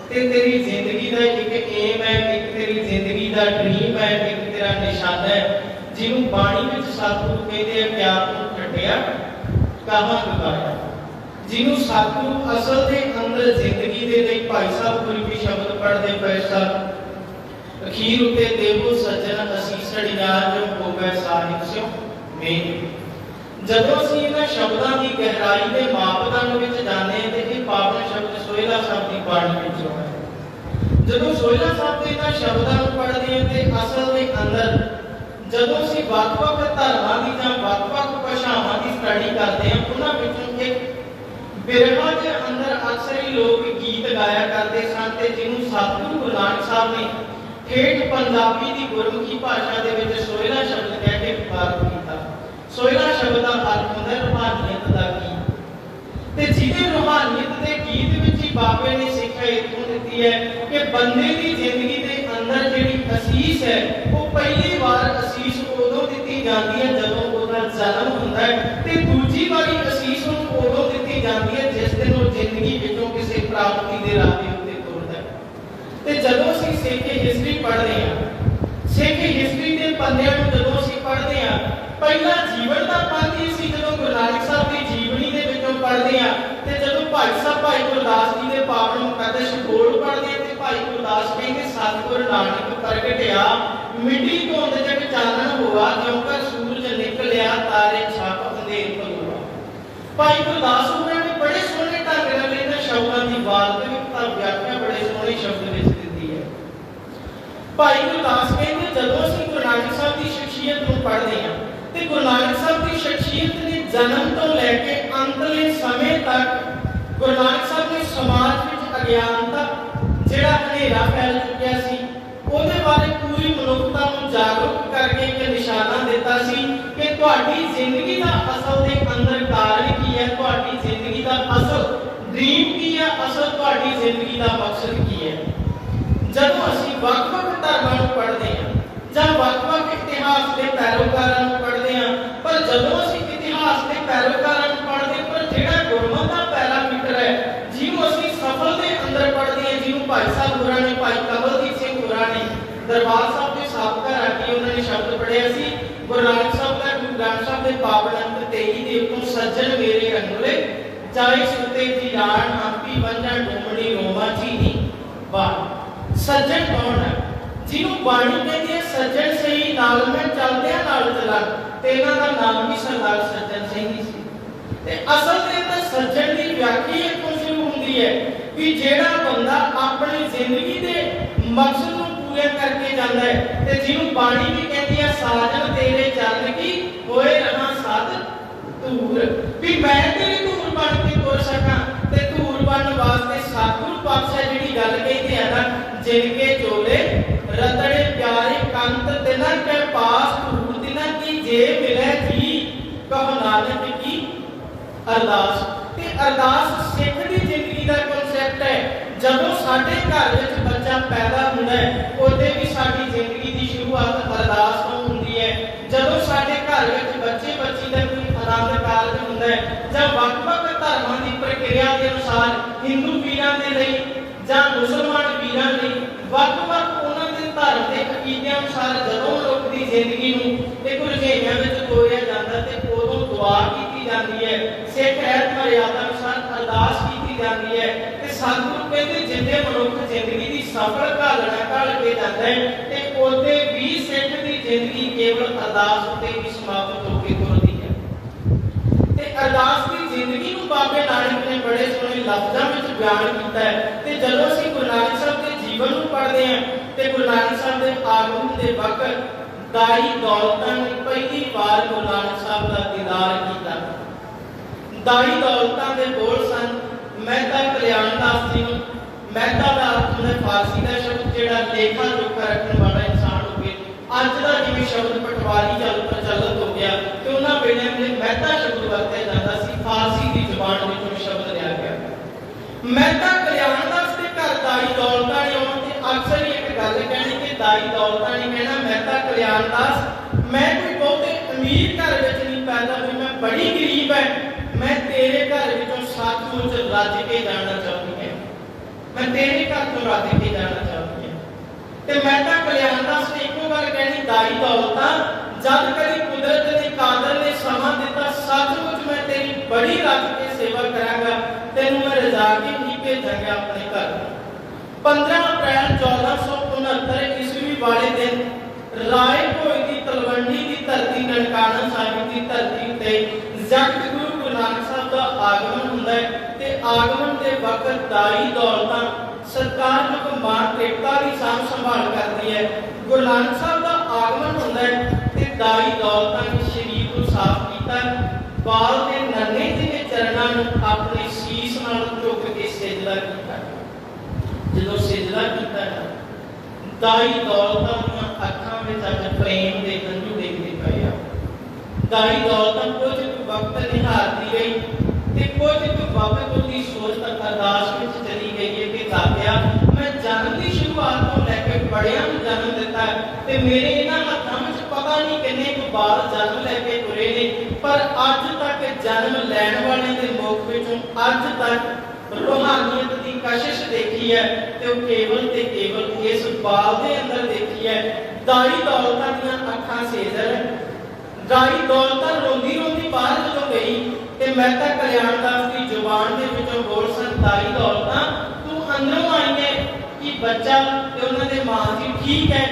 ते तेरी जिंदगी का एक एम है, एक तेरी जिंदगी का ड्रीम है, एक तेरा निशाना है, जिन्हों बाणी में सतगुरु कहते हैं प्यार को छड्डिया कहां गवाया। जिन्हों सतगुरु असल के अंदर जिंदगी के ਦੇ ਲਈ ਭਾਈ ਸਾਹਿਬ ਕੋਈ ਵੀ ਸ਼ਬਦ ਪੜ੍ਹਦੇ ਪਏ ਸਨ। ਅਖੀਰ ਉਤੇ ਦੇਵੋ ਸੱਜਣ ਅਸੀਸੜੀਆਂ ਜੋ ਹੋਵੇ ਸਾਹਿਬ ਸਿਓ ਮੇਨ। ਜਦੋਂ ਅਸੀਂ ਇਹਨਾਂ ਸ਼ਬਦਾਂ ਦੀ ਗਹਿਰਾਈ ਦੇ ਮਾਪਦੰਡ ਵਿੱਚ ਜਾਂਦੇ ਤੇ ਇਹ ਪਾਵਨ ਸ਼ਬਦ ਸੋਹਿਲਾ ਸਾਹਿਬ ਦੀ ਬਾਣੀ ਵਿੱਚੋਂ ਹੈ। ਜਦੋਂ ਸੋਹਿਲਾ ਸਾਹਿਬ ਦੇ ਇਹਨਾਂ ਸ਼ਬਦਾਂ ਨੂੰ ਪੜ੍ਹਦੇ ਹਾਂ ਤੇ ਅਸਲ ਦੇ ਅੰਦਰ ਜਦੋਂ ਅਸੀਂ ਵੱਖ-ਵੱਖ ਧਰਮਾਂ ਦੀ ਜਾਂ ਵੱਖ-ਵੱਖ ਭਾਸ਼ਾਵਾਂ ਦੀ ਸਟੱਡੀ ਕਰਦੇ ਹਾਂ, ਉਹਨਾਂ ਵਿੱਚੋਂ ਇੱਕ ਬਿਰਹਾ ਦੇ ਅੰਦਰ ਅਕਸਰ ਹੀ ਲੋਕ ਗੀਤ ਗਾਇਆ ਕਰਦੇ ਸਨ ਤੇ ਜਿਹਨੂੰ ਸਤਿਗੁਰੂ ਗੁਰੂ ਨਾਨਕ ਸਾਹਿਬ ਨੇ ਠੇਠ ਪੰਜਾਬੀ ਦੀ ਗੁਰਮੁਖੀ ਭਾਸ਼ਾ ਦੇ ਵਿੱਚ ਸੋਹਿਲਾ ਸ਼ਬਦ ਕਹਿ ਕੇ ਪੁਕਾਰ ਕੀਤਾ। ਸੋਹਿਲਾ ਸ਼ਬਦ ਦਾ ਅਰਥ ਹੁੰਦਾ ਹੈ ਰੂਹਾਨੀਅਤ ਦਾ ਗੀਤ। ਤੇ ਜਿਹਦੇ ਰੂਹਾਨੀਅਤ ਦੇ ਗੀਤ ਵਿੱਚ ਹੀ ਬਾਬੇ ਨੇ ਸਿੱਖਿਆ ਇਤੋਂ ਦਿੱਤੀ ਹੈ ਕਿ ਬੰਦੇ ਦੀ ਜ਼ਿੰਦਗੀ ਦੇ ਅੰਦਰ ਜਿਹੜੀ ਅਸੀਸ ਹੈ ਉਹ ਪਹਿਲੀ ਵਾਰ ਅਸੀਸ ਉਦੋਂ ਦਿੱਤੀ ਜਾਂਦੀ ਹੈ ਜਦੋਂ ਉਹਦਾ ਜਨਮ ਹੁੰਦਾ ਹੈ ਤੇ ਦੂਜੀ ਵਾਰੀ ਅਸੀਸ ਉਹਨੂੰ ਉਦੋਂ ਦਿੱਤੀ ਜਾਂਦੀ ਹੈ ਜਿਸ ਦਿਨ ਉਹ ਜ਼ਿੰਦਗੀ ਵਿੱਚੋਂ ਕਿਸੇ ਪ੍ਰਾਪਤੀ ਦੇ ਰਾਹ ਦੇ ਉੱਤੇ ਤੁਰਦਾ ਹੈ। ਤੇ ਜਦੋਂ ਅਸੀਂ ਸਿੱਖ ਹਿਸਟਰੀ ਪੜ੍ਹਦੇ ਹਾਂ, ਸਿੱਖ ਹਿਸਟਰੀ ਦੇ ਪੰਨਿਆਂ ਨੂੰ ਜਦੋਂ ਅਸੀਂ ਪੜ੍ਹਦੇ ਹਾਂ, ਪਹਿਲਾ ਜੀਵਨ ਦਾ ਪੰਥ ਹੀ ਅਸੀਂ ਜਦੋਂ ਗੁਰੂ ਨਾਨਕ ਸਾਹਿਬ ਦੀ ਜੀਵਨੀ ਦੇ ਵਿੱਚੋਂ ਪੜ੍ਹਦੇ ਹਾਂ ਤੇ ਜਦੋਂ ਭਾਈ ਸਾਹਿਬ ਭਾਈ ਗੁਰਦਾਸ ਜੀ ਦੇ ਪਾਵਨ ਮੁਕੱਦਸ ਬੋਲ ਪੜ੍ਹਦੇ ਹਾਂ ਤੇ ਭਾਈ ਗੁਰਦਾਸ ਕਹਿੰਦੇ ਸਤਿਗੁਰ ਨਾਨਕ ਪ੍ਰਗਟਿਆ ਮਿੱਟੀ ਧੁੰਦ ਜਗ ਚਾਨਣ ਹੋਆ ਜਿਉਂ ਕਾ ਸੂਰਜ ਨਿਕਲਿਆ ਤਾਰੇ ਛਾਪ ਅੰਧੇਰ ਭਗਵਾ। ਭਾਈ ਗੁਰਦਾਸ ਉਹਨਾਂ ਨੇ ਬੜੇ ਸੋਹਣੇ ਢੰਗ ਨਾਲ ਇਹਨਾਂ ਸ਼ਬਦਾਂ ਦੀ ਵਾਸਤਵਿਕਤਾ ਵਿਆਖਿਆ ਬੜੇ ਸੋਹਣੇ ਸ਼ਬਦ ਵਿੱਚ ਦਿੱਤੀ ਹੈ। ਭਾਈ ਗੁਰਦਾਸ ਕਹਿੰਦੇ ਜਦੋਂ ਅਸੀਂ ਗੁਰੂ ਨਾਨਕ ਸਾਹਿਬ ਦੀ ਸ਼ਖਸੀਅਤ ਨੂੰ ਪੜ੍ਹਦੇ ਹਾਂ ਤੇ ਗੁਰੂ ਨਾਨਕ ਸਾਹਿਬ ਦੀ ਸ਼ਖਸੀਅਤ ਨੇ ਜਨਮ ਤੋਂ ਲੈ ਕੇ ਅੰਤਲੇ ਸਮੇਂ ਤੱਕ ਗੁਰੂ ਨਾਨਕ ਸਾਹਿਬ ਨੇ ਸਮਾਜ ਵਿੱਚ ਅਗਿਆਨਤਾ ਜਿਹੜਾ ਹਨੇਰਾ ਫੈਲ ਚੁੱਕਿਆ ਸੀ ਉਹਦੇ ਬਾਰੇ ਪੂਰੀ ਮਨੁੱਖਤਾ ਨੂੰ ਜਾਗਰੂਕ ਕਰਕੇ ਇੱਕ ਨਿਸ਼ਾਨਾ ਦਿੱਤਾ ਸੀ ਕਿ ਤੁਹਾਡੀ ਜ਼ਿੰਦਗੀ ਦਾ ਅਸਲ ਦੇ ਅੰਦਰ ਕਾਰਨ ਕੀ ਹੈ, ਤੁਹਾਡੀ ਜ਼ਿੰਦਗੀ ਦਾ ਅਸਲ ਡ੍ਰੀਮ ਕੀ ਹੈ, ਅਸਲ ਤੁਹਾਡੀ ਜ਼ਿੰਦਗੀ ਦਾ ਮਕਸਦ ਕੀ ਹੈ। ਜਦੋਂ ਅਸੀਂ ਵੱਖ-ਵੱਖ ਧਰਮਾਂ ਨੂੰ ਪੜ੍ਹਦੇ ਹਾਂ ਜਾਂ ਵੱਖ-ਵੱਖ ਇਤਿਹਾਸ ਦੇ ਪੈਰੋਕਾਰਾਂ ਨੂੰ ਪੜ੍ਹਦੇ ਹਾਂ, ਪਰ ਜਦੋਂ ਅਸੀਂ ਇਤਿਹਾਸ ਦੇ ਪੈਰੋਕਾਰਾਂ ਨੂੰ ਪੜ੍ਹਦੇ ਪਰ ਜਿਹੜਾ ਗੁਰਮਤਿ ਦਾ ਪੈਰਾਮੀਟਰ ਹੈ ਜਿਹਨੂੰ ਅਸੀਂ ਸਫਲ ਦੇ ਅੰਦਰ ਪੜ੍ਹਦੇ ਹਾਂ, ਜਿਹਨੂੰ ਭਾਈ ਸਾਹਿਬ ਹੋਰਾਂ ਨੇ ਭਾਈ ਕਮਲਦੀਪ ਸਿੰਘ ਹੋਰਾਂ ਨੇ ਦਰਬਾਰ ਸਾਹਿਬ ਦੇ ਸਾਬਕਾ ਰਾਗੀ ਉਹਨਾਂ ਨੇ ਸ਼ਬਦ ਪੜ੍ਹਿਆ ਸੀ ਗੁਰੂ ਨਾਨਕ ਸਾਹਿਬ ਦਾ ਗੁਰੂ ਗ੍ਰੰਥ ਸਾਹਿਬ ਦੇ ਪਾਵਨ ਅੰਕ 23 ਦੇ ਉੱਤੋਂ ਸੱਜਣ ਮੇਰੇ ਰੰਗਲੇ ਚਾਹੇ ਸੁਤੇ ਜੀ ਜਾਣ ਹੰਪੀ ਵੰਜਾਂ ਡੂਮਣੀ ਰੋਮਾ ਜੀ ਦੀ ਬਾਣੀ। ਸੱਜਣ ਕੌਣ ਹੈ? ਜਿਹਨੂੰ ਬਾਣੀ ਕਹਿੰਦੀ ਹੈ ਸੱਜਣ ਸਹੀ ਨਾਲ ਮੈਂ ਚੱਲਦਿਆਂ ਨਾਲ ਚਲਾ ਤੇ ਇਹਨਾਂ ਦਾ ਨਾਮ ਵੀ ਸਰਦਾਰ ਸੱਜਣ ਸਿੰਘ ਹੀ ਸੀ। ਤੇ ਅਸਲ ਦੇ ਅੰਦਰ ਸੱਜਣ ਦੀ ਵਿਆਖਿਆ ਇੱਥੋਂ ਸ਼ੁਰੂ ਹੁੰਦੀ ਹੈ ਕਿ ਜਿਹੜਾ ਬੰਦਾ ਆਪਣੀ ਜ਼ਿੰਦਗੀ ਦੇ ਮਕਸਦ ਨੂੰ ਪੂਰਾ ਕਰਕੇ ਜਾਂਦਾ ਹੈ ਤੇ ਜਿਹਨੂੰ ਬਾਣੀ ਵੀ ਕਹਿੰਦੀ ਹੈ ਸਾਜਨ ਤੇਰੇ ਚਰਨ ਕੀ ਹੋਏ ਰਹਾ ਸਦ ਧੂਰ, ਵੀ ਮੈਂ ਤੇਰੀ ਧੂਰ ਬਣ ਕੇ ਤੁਰ ਸਕਾਂ ਤੇ ਧੂਰ ਬਣਨ ਵਾਸਤੇ ਸਤਿਗੁਰੂ ਪਾਤਸ਼ਾਹ ਜਿਹੜੀ ਗੱਲ ਕਹਿੰਦੇ ਆ ਨਾ ਜਿਨਕੇ ਚੋਲੇ ਰਤੜੇ ਪਿਆਰੇ ਕੰਤ ਤਿਨਾਂ ਕੇ ਪਾਸ ਧੂਰ ਤਿਨਾਂ ਕੀ ਜੇ ਮਿਲੇ ਜੀ ਕਹ ਨਾਨਕ ਕੀ ਅਰਦਾਸ। ਤੇ ਅਰਦਾਸ ਸਿੱਖ ਦੀ ਜ਼ਿੰਦਗੀ ਦਾ ਕਨਸੈਪਟ ਹੈ। ਜਦੋਂ ਸਾਡੇ ਘਰ ਵਿੱਚ ਬੱਚਾ ਪੈਦਾ ਹੁੰਦਾ ਹੈ ਉਹਦੇ ਵੀ ਸਾਡੀ ਜ਼ਿੰਦਗੀ ਦੀ ਸ਼ੁਰੂਆਤ ਅਰਦਾਸ ਤੋਂ ਹੁੰਦੀ ਹੈ। ਜਦੋਂ ਸਾਡੇ ਘਰ ਵਿੱਚ ਬੱਚੇ ਬੱਚੀ ਦਾ ਕੋਈ ਆਨੰਦ ਕਾਰਜ ਹੁੰਦਾ ਹੈ ਜਾਂ ਵੱਖ-ਵੱਖ ਧਰਮਾਂ ਦੀ ਪ੍ਰਕਿਰਿਆ ਦੇ ਅਨੁਸਾਰ ਹਿੰਦੂ ਵੀਰਾਂ ਦੇ ਲਈ ਜਾਂ ਮੁਸਲਮਾਨ ਵੀਰਾਂ ਲਈ ਵੱਖ-ਵੱਖ ਉਹਨਾਂ ਦੇ ਧਰਮ ਦੇ ਅਕੀਦਿਆਂ ਅਨੁਸਾਰ ਜਦੋਂ ਮਨੁੱਖ ਦੀ ਜ਼ਿੰਦਗੀ ਨੂੰ ਇੱਕ ਰੁਝੇਵਿਆਂ ਵਿੱਚ ਤੋਰਿਆ ਜਾਂਦਾ ਤੇ ਉਦੋਂ ਦੁਆ ਕੀਤੀ ਜਾਂਦੀ ਹੈ, ਸਿੱਖ ਰਹਿਤ ਮਰਿਆਦਾ ਅਨੁਸਾਰ ਅਰਦਾਸ ਕੀਤੀ ਜਾਂਦੀ ਹੈ ਤੇ ਸਤਿਗੁਰੂ ਕਹਿੰਦੇ ਜਿੰਦੇ ਮਨੁੱਖ ਜ਼ਿੰਦਗੀ ਦੀ ਸਫਲ ਘਾਲਣਾ ਘਾਲ ਕੇ ਜਾਂਦਾ ਹੈ ਤੇ ਉਹਦੇ ਵੀ ਸਿੱਖ ਦੀ ਜ਼ਿੰਦਗੀ ਕੇਵਲ ਅਰਦਾਸ ਉੱਤੇ ਹੀ ਸਮਾਪਤ ਹੋ ਕੇ ਤੁਰਦੀ ਹੈ। ਤੇ ਅਰਦਾਸ ਦੀ ਜ਼ਿੰਦਗੀ ਨੂੰ ਬਾਬੇ ਨਾਨਕ ਨੇ ਬੜੇ ਸੋਹਣੇ ਲਫ਼ਜ਼ਾਂ ਵਿੱਚ ਬਿਆਨ ਕੀਤਾ ਹੈ। ਤੇ ਜਦੋਂ ਅਸੀਂ ਗੁਰੂ ਨਾਨਕ ਸਾਹਿਬ ਦੇ ਜੀਵਨ ਨੂੰ ਪੜ੍ਹਦੇ ਹਾਂ ਤੇ ਗੁਰੂ ਨਾਨਕ ਸਾਹਿਬ ਦੇ ਆਗਮਨ ਦੇ ਵਕਤ ਦਾਈ ਦੌਲਤਾਂ ਨੇ ਪਹਿਲੀ ਵਾਰ ਗੁਰੂ ਨਾਨਕ ਸਾਹਿਬ ਦਾ ਦੀਦਾਰ ਕੀਤਾ। ਦਾਈ ਦੌਲਤਾਂ ਦੇ ਬੋਲ ਸਨ ਮਹਿਤਾ ਕਲਿਆਣ ਦਾਸ ਜੀ ਨੂੰ। ਮਹਿਤਾ ਦਾ ਅਰਥ ਹੈ ਫਾਰਸੀ ਦਾ ਸ਼ਬਦ ਜਿਹੜਾ ਲੇਖਾ ਜੋਖਾ ਰੱਖਣ ਵਾਲਾ ਇਨਸਾਨ ਹੋਵੇ। ਅੱਜ ਦਾ ਜਿਵੇਂ ਸ਼ਬਦ ਪਟਵਾਰੀ ਚੱਲ ਪ੍ਰਚਲਿਤ ਹੋ ਗਿਆ ਤੇ ਉਹਨਾਂ ਵੇਲੇ ਮਹਿਤਾ ਸ਼ਬਦ ਵਰਤਿਆ ਜਾਂਦਾ ਸੀ, ਫਾਰਸੀ ਦੀ ਜ਼ੁਬਾਨ ਵਿੱਚੋਂ ਸ਼ਬਦ ਲਿਆ ਗਿਆ। ਮਹਿਤਾ ਕਲਿਆਣ ਦਾਸ ਦੇ ਘਰ ਦਾਈ ਦੌਲਤਾਂ ਨੇ ਆਉਣ ਤੇ ਅਕਸਰ ਹੀ ਇੱਕ ਗੱਲ ਕਹਿਣੀ ਕਿ ਦਾਈ ਦੌਲਤਾਂ ਨੇ ਕਹਿਣਾ ਮਹਿਤਾ ਕਲਿਆਣ ਦਾਸ ਮੈਂ ਕੋਈ ਬਹੁਤੇ ਅਮੀਰ ਘਰ ਵਿੱਚ ਨਹੀਂ ਪੈਦਾ ਹੋਈ, ਮੈਂ ਬੜੀ ਗਰੀਬ ਹੈ, ਮੈਂ ਤੇਰੇ ਘਰ ਵਿੱਚੋਂ ਸੱਚਮੁੱਚ ਰੱਜ ਕੇ ਜਾਣਾ ਚਾਹੁੰਦੀ ਹਾਂ, ਮੈਂ ਤੇਰੇ ਘਰ ਤੋਂ ਰੱਜ ਕੇ ਜਾਣਾ ਚਾਹੁੰਦੀ ਹਾਂ। ਤੇ ਮਹਿਤਾ ਕਲਿਆਣ ਦਾਸ ਨੇ ਇੱਕੋ ਗੱਲ ਕਹਿਣੀ ਦਾਈ ਦੌਲਤਾਂ ਜਦ ਕਦੀ ਕੁਦਰਤ ਨੇ ਕਾਦਰ ਨੇ ਸਮਾਂ ਦਿੱਤਾ ਸੱਚਮੁੱਚ ਮੈਂ ਤੇਰੀ ਬੜੀ ਰੱਜ ਕੇ ਸੇਵਾ ਕਰਾਂਗਾ, ਤੈਨੂੰ ਮੈਂ ਰਜ਼ਾ ਕੇ ਹੀ ਭੇਜਾਂਗਾ ਆਪਣੇ ਘਰ। 15 अप्रैल 1469 ईस्वी वाले दिन राय भोई की तलवंडी की धरती ननकाना साहिब की धरती ते जगत गुरु गुरु नानक साहब का आगमन हुंदा है ते आगमन के वक्त दाई दौलतां सरकार जो कमान टेकता की साम संभाल करती है। गुरु नानक साहब का आगमन होता है ते दाई दौलतां ने शरीर को साफ किया, बाल के नन्हे जिहे चरणों में अपने शीश नाल झुक के सिजदा किया। जो सिजदा किया दाई दौलतां दी अखां विच अज प्रेम के हंझू देखते पे आ। दाई दौलतां कुछ वक्त निहारती गई ते कुछ वक्त उसकी सोच तक अरदास में चली गई है कि दातिया मैं जन्म की शुरुआत तो लैके बड़िया जन्म दिता है ते मेरे इन्हां हत्थां विच पता नहीं किन्ने को बाल जन्म लैके तुरे ने, पर अज तक जन्म लैण वाले दे मुख विचों अज तक रूहानियत की कशिश देखी है ते केवल इस बाल दे अंदर देखी है। दाई दौलतां दीयां अखां सेजल है। दाई दौलतां रोंदी रोंदी बाहर जदों गई ते मेहता कल्याण दास की जुबान दे विचों बोल सन दाई दौलतां तू अंदरों आई है कि बच्चा ते उन्हां दे मां जी ठीक है।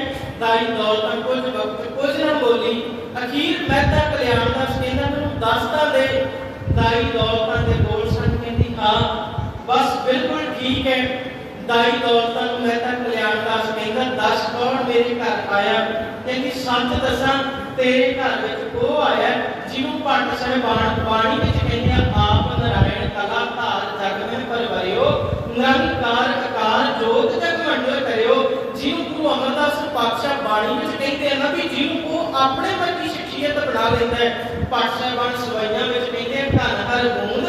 दाई दौलतां कुछ वक्त कुछ ना बोली, अखीर मेहता कल्याण दास कहंदा मैनूं दसदा दे। दाई दौलतां दे बोल सन कहंदी हां बस बिल्कुल ठीक है। दाई दौलतां नूं मेहता कल्याण दास कहंदा दस कौन मेरे घर आया, कहंदी सच दसां तेरे घर विच वो आया जिन्हों भट्ट साहिबान बाणी विच कहंदे आप नारायण कला धार जग में परवरियो निरंकार आकार जोत जगमंडो करियो। जिन्हों गुरु अमरदास पातशाह बाणी विच कहंदे ना भी जिन्हों को अपने वर्गी शख्सियत बना लेंदा है। भट्ट साहिबान सवाइयां विच कहंदे धन हर बूंद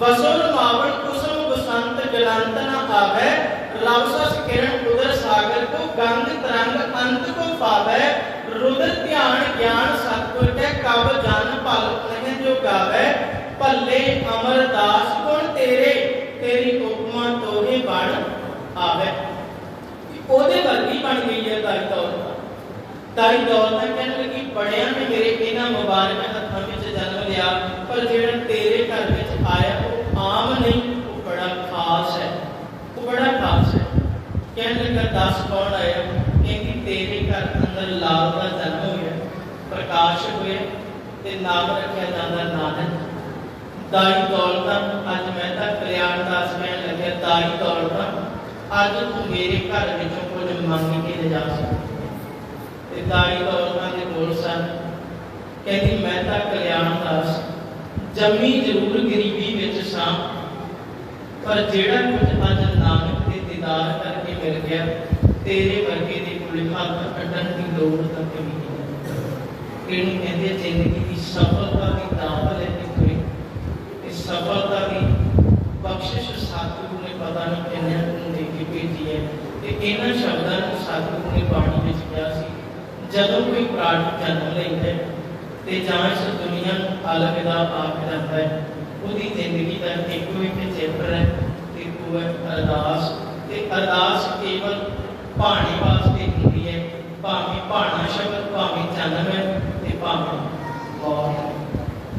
वसो मावण कुसुम बसंत जलंत न आवे रवसस किरण उदर सागर को गंग तरंग अंत को पावे रुद्र ध्यान ज्ञान सतगुर के कब जन पल नहीं जो गावे भले अमरदास गुण तेरे तेरी उपमा तोहे बन आवे। ओदे वर्गी बन गई है दाई दौलतां। दाई दौलतां कहने लगी बड़िया ने मेरे इन्हां मुबारक हत्थां विच जन्म लिया, पर जिहड़ा तेरे घर विच आया वो आम नहीं, वो बड़ा खास है, वो बड़ा खास है। कहने लगा दस कौन आया, कहती तेरे घर अंदर लाल का जन्म होया, प्रकाश हुए ते नाम रखा जाता नानक। दाई दौलतां अज मेहता कल्याण दास कहन लगे दाई दौलतां अज तू मेरे घर विचों कुछ मंग के ले जा सकती। दाई दौलतां दे बोल सन कहंदी मेहता कल्याण दास जमी जरूर गरीबी विच सां, पर जेड़ा कुछ अज नानक दे दीदार करके मिल गया तेरे वर्गे दे कोल हथ अड्डण दी लोड़ तक भी नहीं। इहनूं कहंदे जिंदगी दी सफलता दी दात लैके तुरे। इस सफलता दी बख्शिश सतगुरु ने पता नहीं किन्ने नूं दे के भेजी है ते इन्हां शब्दां नूं सतगुरु ने बाणी विच किहा सी जदों कोई प्राणी जन्म लैंदा है ते जां इस दुनिया नूं अलविदा आख जांदा है उहदी जिंदगी दा इक्को एक चैप्टर है ते वो है अरदास। ते अरदास केवल भाणे वास्ते हुंदी है, भावें भाणा शब्द भावें जन्म है ते भावें मौत।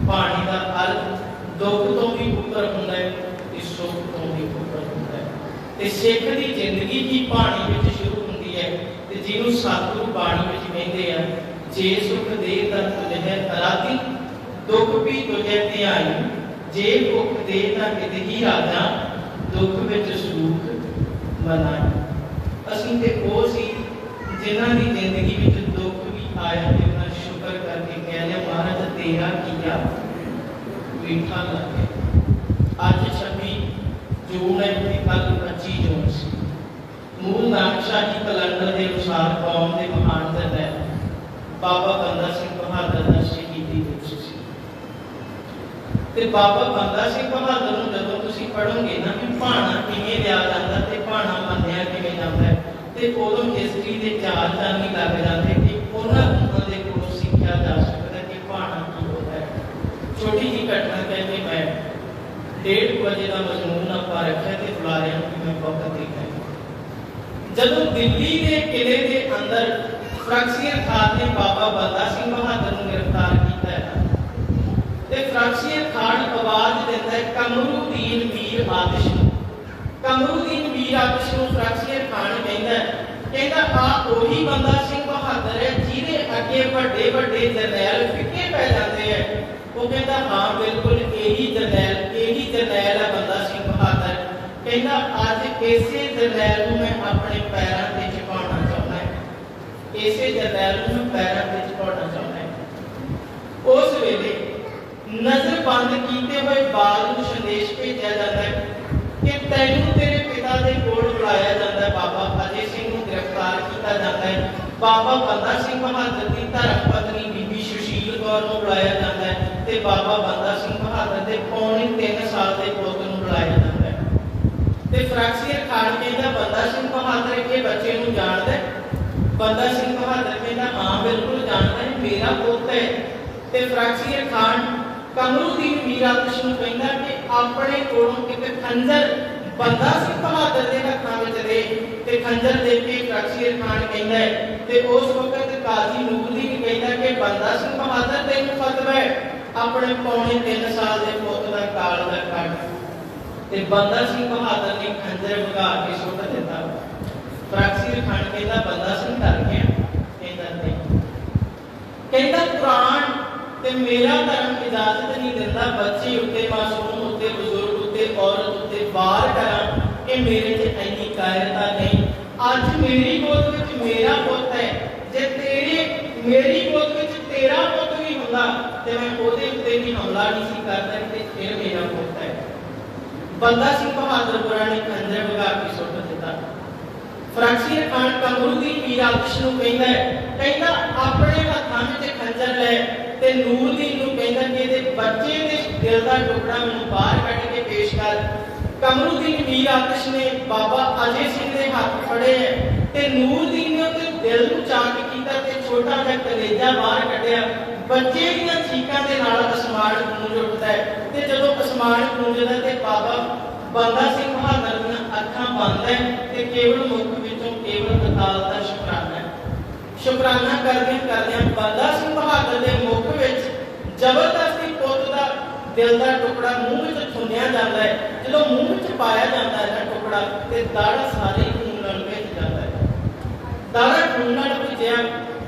भाणे दा अर्थ दुख तो भी उपर हुंदा है ते सुख तो भी उपर हुंदा है। ते सिख दी जिंदगी ही भाणे विच शुरू हुंदी है ते जिहनूं सतगुरु बाणी विच कहंदे आ जे सुख दे ता तुझे राती दुख भी तुझे ध्याई, जे भुख दे ता किते ही राजा दुख विच सुख मनाई। असीं ते ओ सी जिन्हां दी जिंदगी विच दुख भी आया ते उन्हां शुक्र करके कह लिया महाराज तेरा किया मीठा लगे। अज 26 जून है ते कल 25 जून सी। मूल नानकशाही कैलेंडर के अनुसार कौम के महान दल है बाबा बंदा सिंह बहादुर का शहीदी दिवस सी। ते बाबा बंदा सिंह बहादुर नूं जदों तुसीं पढ़ोगे ना कि भाणा किवें लिया जांदा ते भाणा मन्निया किवें जांदा है ते उदों हिस्टरी दे चार चांद नहीं लग जाते कि उन्हां लोकां दे कोलों सिੱਖਿਆ जा सकदा कि भाणा की होता है। छोटी जी घटना कहते मैं 1:30 बजे का मजमून आपां रखिया ते बुलारियां कि मैं वक्त देखा जदों दिल्ली के किले के अंदर फ्रक्सीर खान ने बाबा बंदा सिंह बहादुर को गिरफ्तार किया है ते फ्रक्सीर खान आवाज देता है कमरुद्दीन मीर आतिश। कमरुद्दीन वीर आदर्श नूं फ्रैक्सीयर खान कहंदा आ ओही बंदा सिंह बहादुर है जिहदे अगे वड्डे वड्डे जरनैल फिक्के पै जाते हैं। वो कहंदा हाँ बिल्कुल यही जरनैल है बंदा सिंह बहादुर। कहंदा अज इसे जरनैल नूं मैं अपने पैरां ते झुकाउणा चाहुंदा है, इसे जरनैल नूं मैं पैरां ते झुकाउणा चाहुंदा है। उस वेले नजर बंद कीते हुए बाल नूं संदेश भेजा जाता है कि तैनूं तेरे पिता दे कोल बुलाया जाता है। बाबा अजय सिंह नूं गिरफ्तार किया जाता है। बाबा बंदा सिंह बहादुर की धर्म पत्नी बीबी सुशील कौर नूं बुलाया जाता है ते बाबा बंदा सिंह बहादुर दे पौने 3 साल दे पुੱਤ नूं बुलाया जाता है। ते फ्रैक्सीयर खान कहंदा बंदा सिंह बहादुर के बच्चे नूं जाणदा है। बंदा सिंह बहादुर कहंदा हाँ बिल्कुल जानदा है, मेरा पुੱਤ है। ते फ्रैक्सीयर खान कमरुद्दीन मीर आदर्श नूं कहंदा कि अपने कोलों एक खंजर बंदा सिंह बहादुर दे हत्थां विच दे ते खंजर दे के फ्रैक्सीयर खान कहंदा है ते उस वक्त काजी नूरुद्दीन कहंदा कि बंदा सिंह बहादुर तैनूं फतवा है अपने पौने 3 साल दे पुੱਤ दा कालजा कट ते बंदा सिंह बहादुर ने खंजर भगा के सुੱਟ दित्ता। फ्रैक्सीयर खान कहंदा बंदा सिंह डर गया, कहंदा नहीं, कहंदा कुरान ते मेरा धर्म इजाजत नहीं दिंदा बच्चे उत्ते मासूम उत्ते बुजुर्ग उत्ते औरत उत्ते वार करा। ये मेरे च इन्नी कायरता नहीं। आज मेरी गोद विच मेरा पुੱਤ है, जे तेरे मेरी गोद विच तेरा पुੱਤ भी हुंदा ते मैं ओदे उत्ते भी हमला नहीं सी करदा ते फिर मेरा पुੱਤ है। बंदा सिंह बहादुर पुरा ने खंजर भगा के सुੱਟ दित्ता। फ्रैक्सीयर खान कमरुद्दीन मीर आदर्श नूं कहंदा अपने हत्थां विच खंजर ले ते नूरुद्दीन नूं कहंदा कि इहदे बच्चे दे दिल दा टुकड़ा मैनूं बाहर कढ के पेश कर। कमरुद्दीन मीर आदर्श ने बाबा अजय सिंह दे हत्थ फड़े ते नूरुद्दीन ने उहदे दिल नूं चाक कीता ते छोटा जिहा कलेजा बाहर कढिया। बच्चे दीयां चीकां दे नाल आसमान गूंज उठदा है ते जदों आसमान गूंजदा ते बाबा बंदा सिंह बहादुर दीयां अखां बंद है ते केवल मुख विचों केवल अकाल दा शुकराना करदियां बंदा सिंह बहादुर दे मुख विच जबरदस्ती पुੱਤ दा दिल दा टुकड़ा मूंह विच थुंदिया जांदा है। जदों मूंह विच पाया जांदा है टुकड़ा ते दाड़ा सारे खून नाल भਿੱਜ जांदा है। दाड़ा खून नाल भਿੱਜਿਆ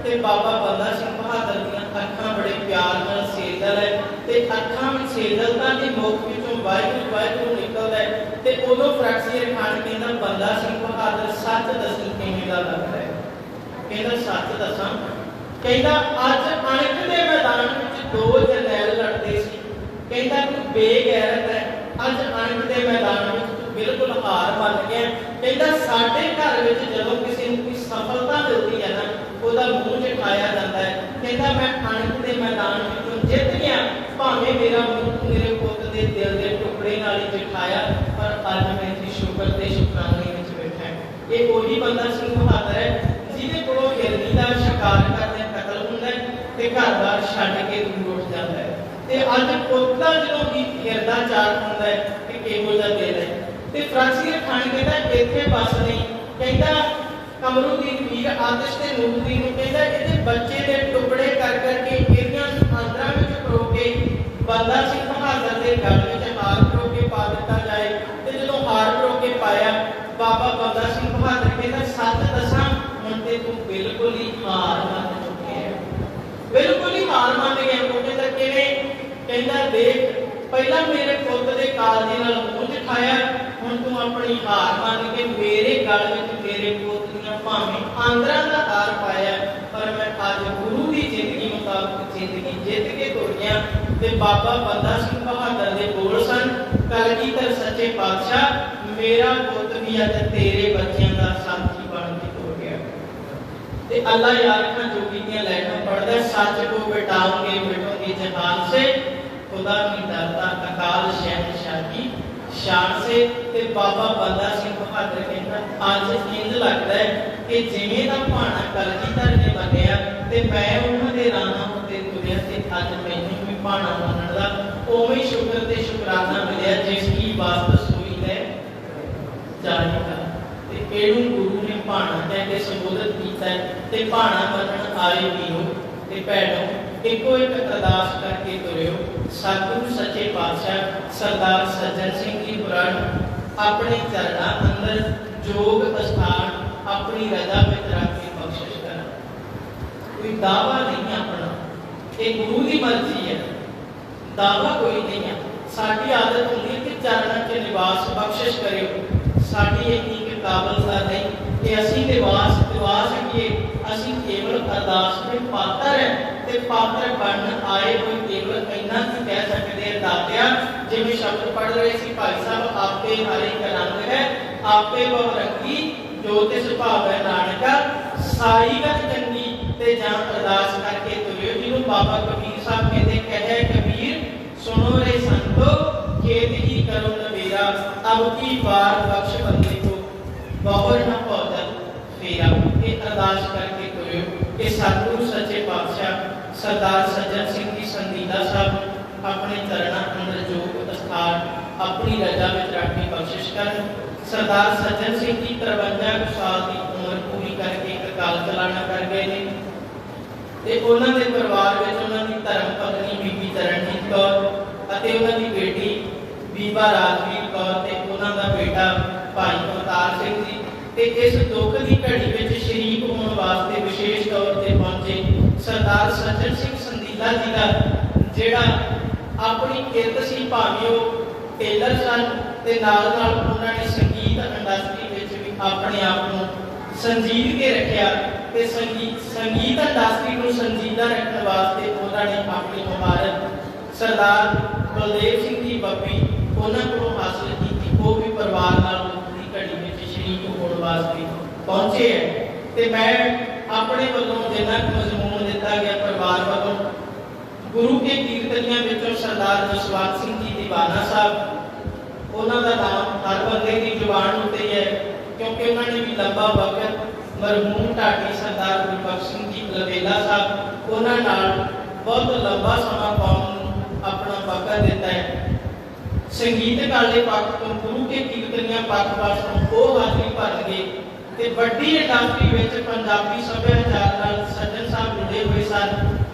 ते बाबा बंदा सिंह बहादुर दीयां अखां बड़े प्यार नाल सेदल है ते अखां विच सेदलता दे मुख विचों वाहिगुरू वाहिगुरू निकलदा है ते उदों फ्रैक्सीयर खान कहंदा बंदा सिंह बहादुर सच दसी किवें दा लगदा है। कहंदा सच दसां, कहंदा अज अणख दे मैदान विच 2 जरनैल लड़दे सी। कहंदा तू बेगैरत है, अज अणख दे मैदान विच तू बिल्कुल हार मान गया। कहंदा साडे घर विच जदों किसी नूं कोई सफलता मिलदी है ना ਉਹਦਾ ਮੂੰਹ ਚਖਾਇਆ ਜਾਂਦਾ ਹੈ। ਕਹਿੰਦਾ ਮੈਂ ਅਣਖ ਦੇ ਮੈਦਾਨ ਵਿੱਚੋਂ ਜਿੱਤ ਗਿਆ, ਭਾਵੇਂ ਮੇਰਾ ਮੂੰਹ ਮੇਰੇ ਪੁੱਤ ਦੇ ਦਿਲ ਦੇ ਟੁਕੜੇ ਨਾਲ ਹੀ ਚਖਾਇਆ, ਪਰ ਅੱਜ ਮੈਂ ਇੱਥੇ ਸ਼ੁਕਰ ਤੇ ਸ਼ੁਕਰਾਨੇ ਵਿੱਚ ਬੈਠਾ। ਇਹ ਉਹੀ ਬੰਦਾ ਸਿੰਘ ਬਹਾਦਰ ਹੈ ਜਿਹਦੇ ਕੋਲੋਂ ਹਿਰਨੀ ਦਾ ਸ਼ਿਕਾਰ ਕਰਦੇ ਕਤਲ ਹੁੰਦਾ ਹੈ ਤੇ ਘਰ-ਬਾਰ ਛੱਡ ਕੇ ਦੂਰ ਉੱਠ ਜਾਂਦਾ ਹੈ। ਤੇ ਅੱਜ ਪੁੱਤ ਦਾ ਜਦੋਂ ਵੀ ਹਿਰਦਾ ਚਾਰ ਹੁੰਦਾ ਹੈ ਕਿ ਕਿਹੋ ਜਿਹਾ ਦਿਲ ਹੈ। ਤੇ फ्रैक्सीयर खान कहता ਇੱਥੇ ਬਸ ਨਹੀਂ, ਕਹਿੰਦਾ कमरुद्दीन मीर आदर्श ते नूरुद्दीन नूं कहंदा इहदे बच्चे दे टुकड़े कर करके इहदियां आंदरां विच परो के बंदा सिंह बहादुर दे गल विच हार परो के पा दित्ता जाए। ते जदों हार परो के पाया बाबा बंदा सिंह बहादुर कहंदा सच दसां हुण ते तूं बिल्कुल ही हार मान चुके है, बिल्कुल ही हार मान गया। वो कहंदा किवें? कहंदा देख पहला मेरे पुੱਤ दे कालजे नाल मूंह दिखाया, हुण तूं अपनी हार मान के मेरे गल विच मेरे पुੱਤ ਦੀਆਂ ਭਾਵੇਂ ਆਂਦਰਾਂ ਦਾ ਹਾਰ ਪਾਇਆ, पर मैं अज गुरु की जिंदगी मुताबिक जिंदगी जित के तुर गया। ते बाबा बंदा सिंह बहादुर दे बोल सन कलगीधर सच्चे पातशाह मेरा पुੱਤ भी अज तेरे बच्चों का साथी बन के तुर गया। ते अल्लाह यार खां जोगी ਦੀਆਂ लाइनां पढ़दा सच को मिटाओगे मिटोगे जहान से, खुदा नहीं डरता अकाल शहनशाह की शान से। ते बाबा बंदा सिंह बहादुर कहता अज इंज लगता है कि जिवें दा भाणा कलगीधर ने बनिया ते मैं उन्हां दे राहां उत्ते तुरिया ते अज मैनूं भी भाणा मनण दा उवें शुक्र ते शुकराना मिलिया जिस की वास्ते सोई है जानेगा। ते इहनूं गुरु ने भाणा कह के संबोधित कीता ते भाणा मनण आए वीरो ते भैणो इको एक अरदास करके तुरियो। सतगुरु सच्चे पातशाह सरदार सज्जन सिंह जी पुराण अपने चरणा अंदर जोग स्थान अपनी रजा में रख के बख्शिश कर। कोई दावा नहीं अपना, ये गुरु की मर्जी है, दावा कोई नहीं है। साडी आदत होती है कि चरणों के निवास बख्शिश करियो। साडी इतनी काबलता नहीं कि असी निवास कि असी केवल अरदास में पात्र है ते पात्र बनन आए कोई केवल इन्ना ही कह सकते हैं दातिया जिवें शब्द पढ़ रहे सी भाई साहब, आपे हरे रंग है आपे बहुरंगी जो तिस भावै नानका सारी गत चंगी ते जां अरदास करके तुरियो। जिन्हों बाबा कबीर साहब कहते कहे कबीर सुनो रे संतो खेत ही करो नबेरा अब की बार बख्श बंदे को बहुर न पौधल फेरा। ये अरदास करके तुरियो कि सतगुरु सच्चे पातशाह सरदार सज्जन सिंह जी संदीदा साहब अपने चरणों अंदर जोग स्थान अपनी रजा में रख के बख्शिश कर। सरदार सज्जन सिंह जी 53 साल की उम्र पूरी करके अकाल चलाना कर गए ने ते उन्हां दे परिवार विच उन्हां दी धर्म पत्नी बीबी चरणजीत कौर अते उन्हां दी बेटी बीबा राजवीर कौर ते उन्हां दा बेटा भाई अवतार सिंह जी ते इस दुख की घड़ी विच शरीक होने वास्ते विशेष तौर ते पहुंचे सरदार सज्जन सिंह संदीला जी का जिहड़ा अपनी किरत सी भावें वो टेलर सन ते नाल नाल उन्होंने संगीत इंडस्ट्री विच भी अपने आप को संजीद के रखिया ते संगीत इंडस्ट्री को संजीदा रखने वास्ते उन्होंने अपनी मुबारक सरदार बलदेव सिंह जी बब्बी उन्होंने को हासिल की। वो भी परिवार नाल की घड़ी विच शरीक होने वास्ते पहुंचे है ते मैं अपने वालों जिन्ना मजमून दिता गया परिवार वालों गुरु के कीर्तनियां विचों सरदार जसवंत सिंह जी दीवाना साहब उन्हां दा नाम हर बंदे की जुबान उत्ते है क्योंकि उन्होंने भी लंबा वक्त मरहूम ढाडी सरदार गुरबख्श सिंह जी लवेला साहब उन्हां नाल बहुत लंबा समा कौम अपना वक्त दिता है। संगीत काले पक्ष तो गुरु के कीर्तनियां पक्ष पासों वो हाजिरी भरनगे ते वड्डी इंडस्ट्री विच पंजाबी सभ्याचार नाल सज्जन साहब जुड़े हुए सन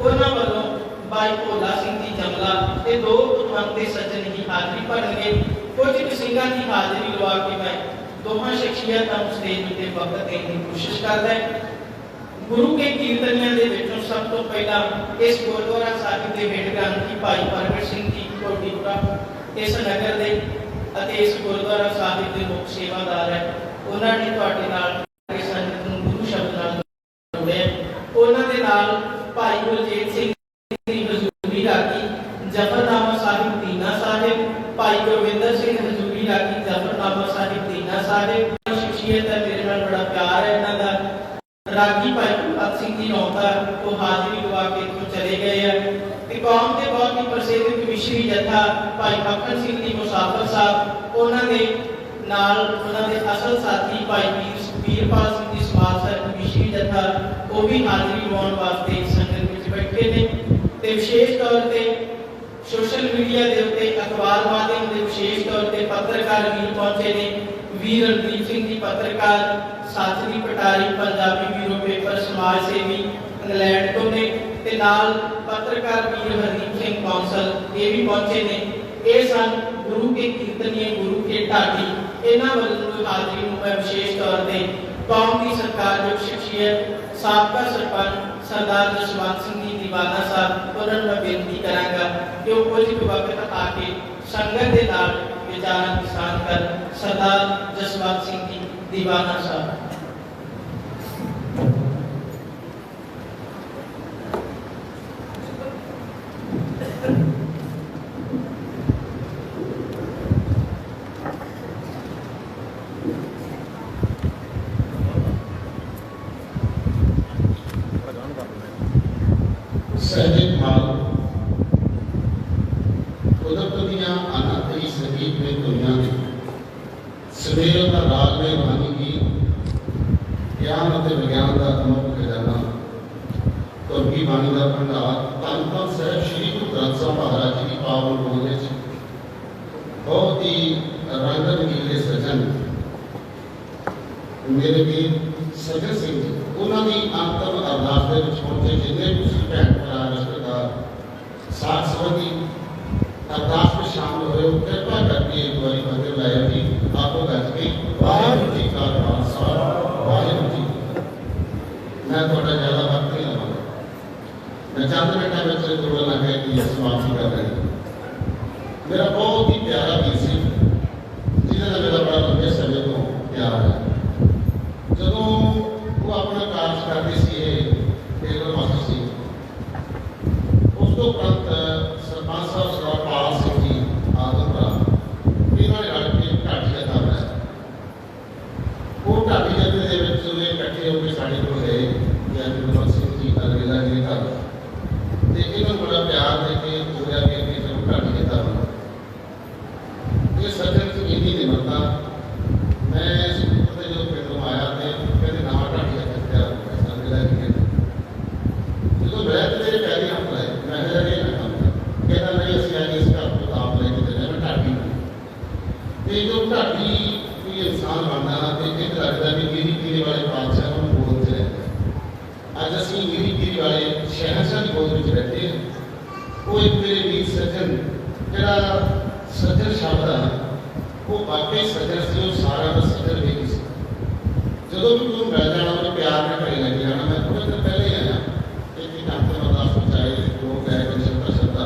उन्हां वल्लों भाई भोला सिंह जी जमला ते दो पतवंते सज्जन ही हाजिरी भरनगे। कुछ सिंघां की हाजिरी लवा के मैं दोहां शख्सियतां नूं स्टेज उत्ते वक्त देण दी कोशिश करदा है। गुरु के कीर्तनियां दे विचों सब तो पहला इस गुरुद्वारा साहिब दे हेड ग्रंथी भाई परगट सिंह जी कोटीपुरा इस नगर दे अते इस गुरुद्वारा साहिब दे मुख सेवादार है उन्होंने तुहाडे नाल संगत नूं गुरु शब्द नाल जोड़िया। उन्हां दे नाल भाई गुरजीत सिंह जी हजूरी रागी जफरनामा साहिब दीना साहिब भाई गुरविंदर सिंह हजूरी रागी जफरनामा साहिब दीना साहिब शख्सियत है मेरे नाल बड़ा प्यार है इन्हां दा। रागी भाई भगत सिंह जी नौता तो हाजिरी लवा के इत्थों चले गए हैं। कौम के बहुत ही प्रसिद्ध कमिश्री जत्था भाई मक्खन सिंह जी मुसाफर साहब उन्होंने नाल उन्होंने असल साथी भाई वीरपाल सिंह जी समाज साहब कमिश्री जत्था वो भी हाजिरी लवाउण वास्ते संगत विच बैठे ने ते विशेष तौर पे सोशल मीडिया के उत्ते अखबार माध्यम के विशेष तौर पे पत्रकार वीर पहुंचे ने। वीर रणदीप सिंह जी पत्रकार साथी पटारी पंजाबी ब्यूरो पेपर समाज सेवी इंग्लैंड तो ने ते नाल पत्रकार वीर हरदीप सिंह कौंसल ये भी पहुंचे ने। ये सन गुरु के कीर्तनीय गुरु के ढाडी इन्हां वल्लों हाजिरी नूं मैं विशेष तौर पे कौम की सरकार जो शख्सियत साबका सरपंच सरदार जसवंत सिंह जी दीवाना साहब उन्होंने मैं बेनती करांगा कि वो कुछ वक्त आके संगत के नाल विचारां की साझ कर सरदार जसवंत सिंह जी दीवाना साहब। सहज भाव कुदरत दियां अनहद संगीत में दुनिया में सवेरे का राग में वाणी की ज्ञान और विज्ञान का अनोख खजाना तो भी वाणी का भंडार धन धन साहब श्री गुरु ग्रंथ साहिब महाराज जी की पावन बोलने बहुत ही रंग रंगीले सजन मेरे भी सज्जन सिंह जी उन्होंने अंतम अरदास के पहुंचे जिन्हें भी उसी भैन भरा रिश्तेदार साथ संबंधी अरदास में शामिल हुए कृपा करके एक बार बंदे लाया भी आपको गज के वाहिगुरू जी का चंद मिनटों में दो गल्लां कह के समाप्ति कर रहे हैं। मेरा बहुत ही प्यारा गीत सी जिन्होंने मेरा बड़ा लंबे समय तो प्यार है। जो वो अपना कार्य करते टेलर मास्टर सी उस तो उपरंत सरपंच साहब सरदार पाल सिंह जी आदमपुरा इन्होंने रल के ढाडी का काम है। वो ढाडी जत्थे के इकट्ठे होकर साढ़े को गए गुरबख्श सिंह जी अलवेला जी घर तो इन्होंने बड़ा प्यार दे के पूरा के जरूर ढाडी के काम ये सज्जन की इन्नी निमरता मैं जो पिंडों आया थे कहते नवा ढाडी का तैयार अलवेला जी जो बैठ मेरे पैर हम लाए मैं कहता नहीं असं आगे इस घर को दाम लेके देना मैं ढाडी तो जो ढाडी कोई इंसान बनना तो एक लगता भी गिरी गिरी वाले बादशाह को बोल च रहे अज असी गिरी गिरी वाले शहनशाह की गोद में बैठे हैं। वो एक मेरे वीर सज्जन जरा सज्जन शब्द है वो वाकई सज्जन से सारा का सज्जन भी नहीं जो भी तुम मिल जाना उन्हें प्यार में घरे लग जाना। मैं थोड़े दिन पहले ही आया एक अंतर अरदास बचाए लोग है शब्दा शब्दा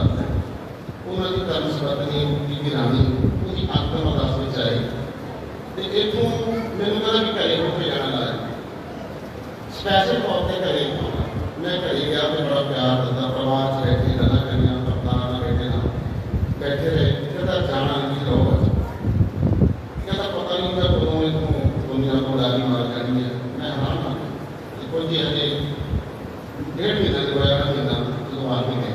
उन्होंने धर्म सबनी बीबी रानी पूरी अंतर अरदास बचाई तो इतों मैंने कहना भी घरे होकर जाना लाया स्पैशल तौर पर घरे मैं घरे गया तो बड़ा प्यार दिता परिवार च रह के गल्लां करियां कप्तान बेटे ना बैठे रहे कहता जाना नहीं रहो कहता पता नहीं मैं कदों इतों दुनिया को डाली मार जानी है। मैं हाँ देखो जी हजे 1.5 महीना जो है महीना जो आदमी कहे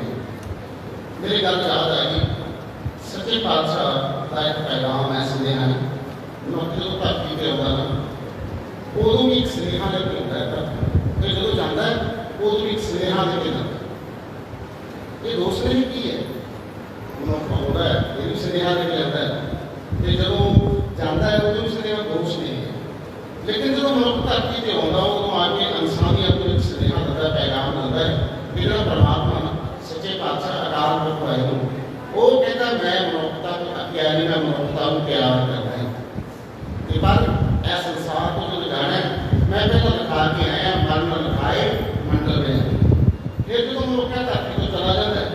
मेरी गल याद आई सच्चे पातशाह का एक पैगाम है स्नेहा है जो धरती पर आता ना उदों भी एक स्नेहा लेके आता है तो जो जाता है उदों भी एक स्नेहा लेके जाता है। ये दो स्नेह की है आता है ये भी स्नेहा लेके आता है तो जो जाता है उदों भी स्नेहा दो स्नेह है। लेकिन जो मनुख धरती पर आता उदों आके इंसानियत को एक स्नेहा दिता पैगाम दिता है कि जो परमात्मा सच्चे पातशाह अकाल पुरख वाहिगुरू वो कहता मैं मनुखता को अत्यारी मैं मनुखता को प्यार करता है पर ऐसा संसार को जो लगाना है मैं पहले लिखा के आया मन में लिखाए मंडल में फिर जो मनुख धरती को चला जाता है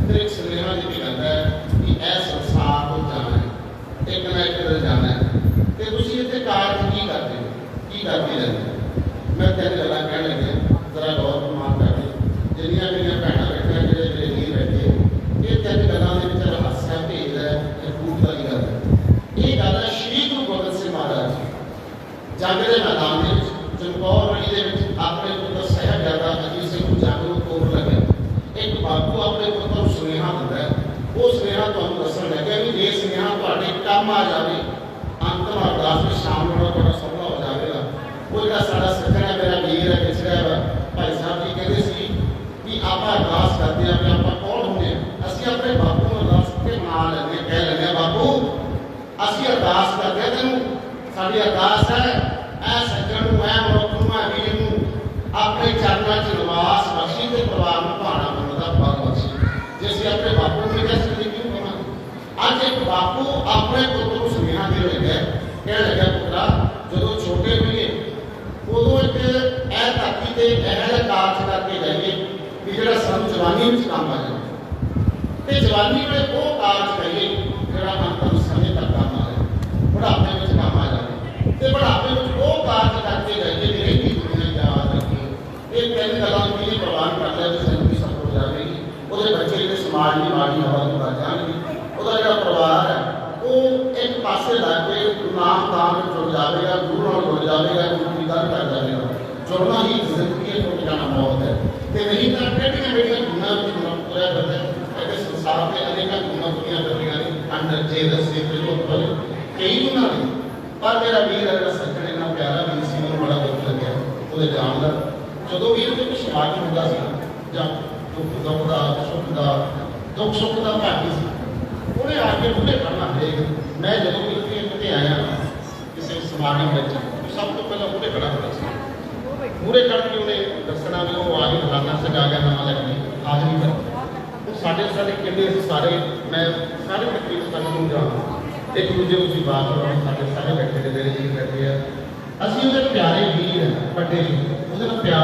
फिर एक स्नेहा जी भी कहता है कि ऐसा संसार को जाना है एक ना एक दिन जाना है तो तुम इतने कार्य की करते रहते मैं तीन गल्लां कह लगे जरा गौर मान करके जिन्नियां मेरियां भैणां बैठियां जेह्ड़े मेरे वीर बैठे ये तीन गल्लां दे विच हास्या भेद है कूट वाली गल है। ये गल है श्री गुरु गोबिंद सिंह महाराज जंग के मैदान में चमकौर गढ़ी के अपने पुत्र साहिबजादा अजीत सिंह को जंग को तोड़ लगे एक बापू अपने पुत्र को सुनेहा दिता है वो सुनेहा तुहानूं दस्सण लगे भी जे सुनेहा तुहाडे काम आ जाए अंतिम अरदास में शामिल होना बड़ा सौखा हो जाएगा। वो जो साडा सज्जन है मेरा वीर है पिछड़ा है भाई साहब जी कहते सी कि आप अरदास करते हैं कि आप कौन होंगे असं अपने बापू को अरदास के मना लेंगे कह लेंगे बापू असं अरदास करते हैं तेन साड़ी अरदास है ऐ सज्जन मैं मनुख मैं वीर अपने चरणों च निवास बख्शी के परिवार में भाना बनता फल बख्शी जे असं अपने बापू को कह सकते क्यों कहा अज एक बापू अपने पुत्र को सुनेहा दे लगे कह लगे पुत्रा जो छोटे होइए उदों एक ऐ धरती से यह कार्य करके जाइए कि जो सानू जवानी में काम आ जाए तो जवानी में वो कार्य करिए जो अंतिम समय तक काम आ जाए बुढ़ापे में काम आ जाए तो बुढ़ापे में वो कार्य करके जाइए कि रही दुनिया याद रखिए ये तीन गल्लां की प्रवान कर लिया तो सही सब हो जाएगी वो बच्चे जो समाज की माड़ी हवा को बच जाएंगे वो जो परिवार है वो एक पासे लगे नाम दान जुड़ जाएगा गुरु नाल जुड़ जाएगा गुरु की गल कर जाएगा जुड़ना ही जिंदगी है टुट जाना मौत है तो नहीं तो टेढ़ियां मेढ़ियां गुना तुरया करता है संसार के अनेक गुना दुनिया करनियां ने अंडर जे दसे बिल्कुल कई गुना नहीं पर मेरा वीर है सज्जन इन्ना प्यारा वीर सी मैनूं बड़ा दुख लग्या वो जान का जो वीर जो कुछ समाज होंदा सी जां दुख का सुख का दुख सुख का भागी सी उन्हें आके मुझे करना है मैं जो भी आया किसी समागम में सब तो पहले मुझे खड़ा होना मूरे करके उन्हें दसना भी वो आगे फलाना सजा गया नाम लैके हाजरी कर वो साढ़े कहते सारे मैं सारे तकरीब संगत जाना एक दूजे की बात सारे बैठे मेरे जी बैठे हैं असं प्यारे वीर है बड़े वीर प्यार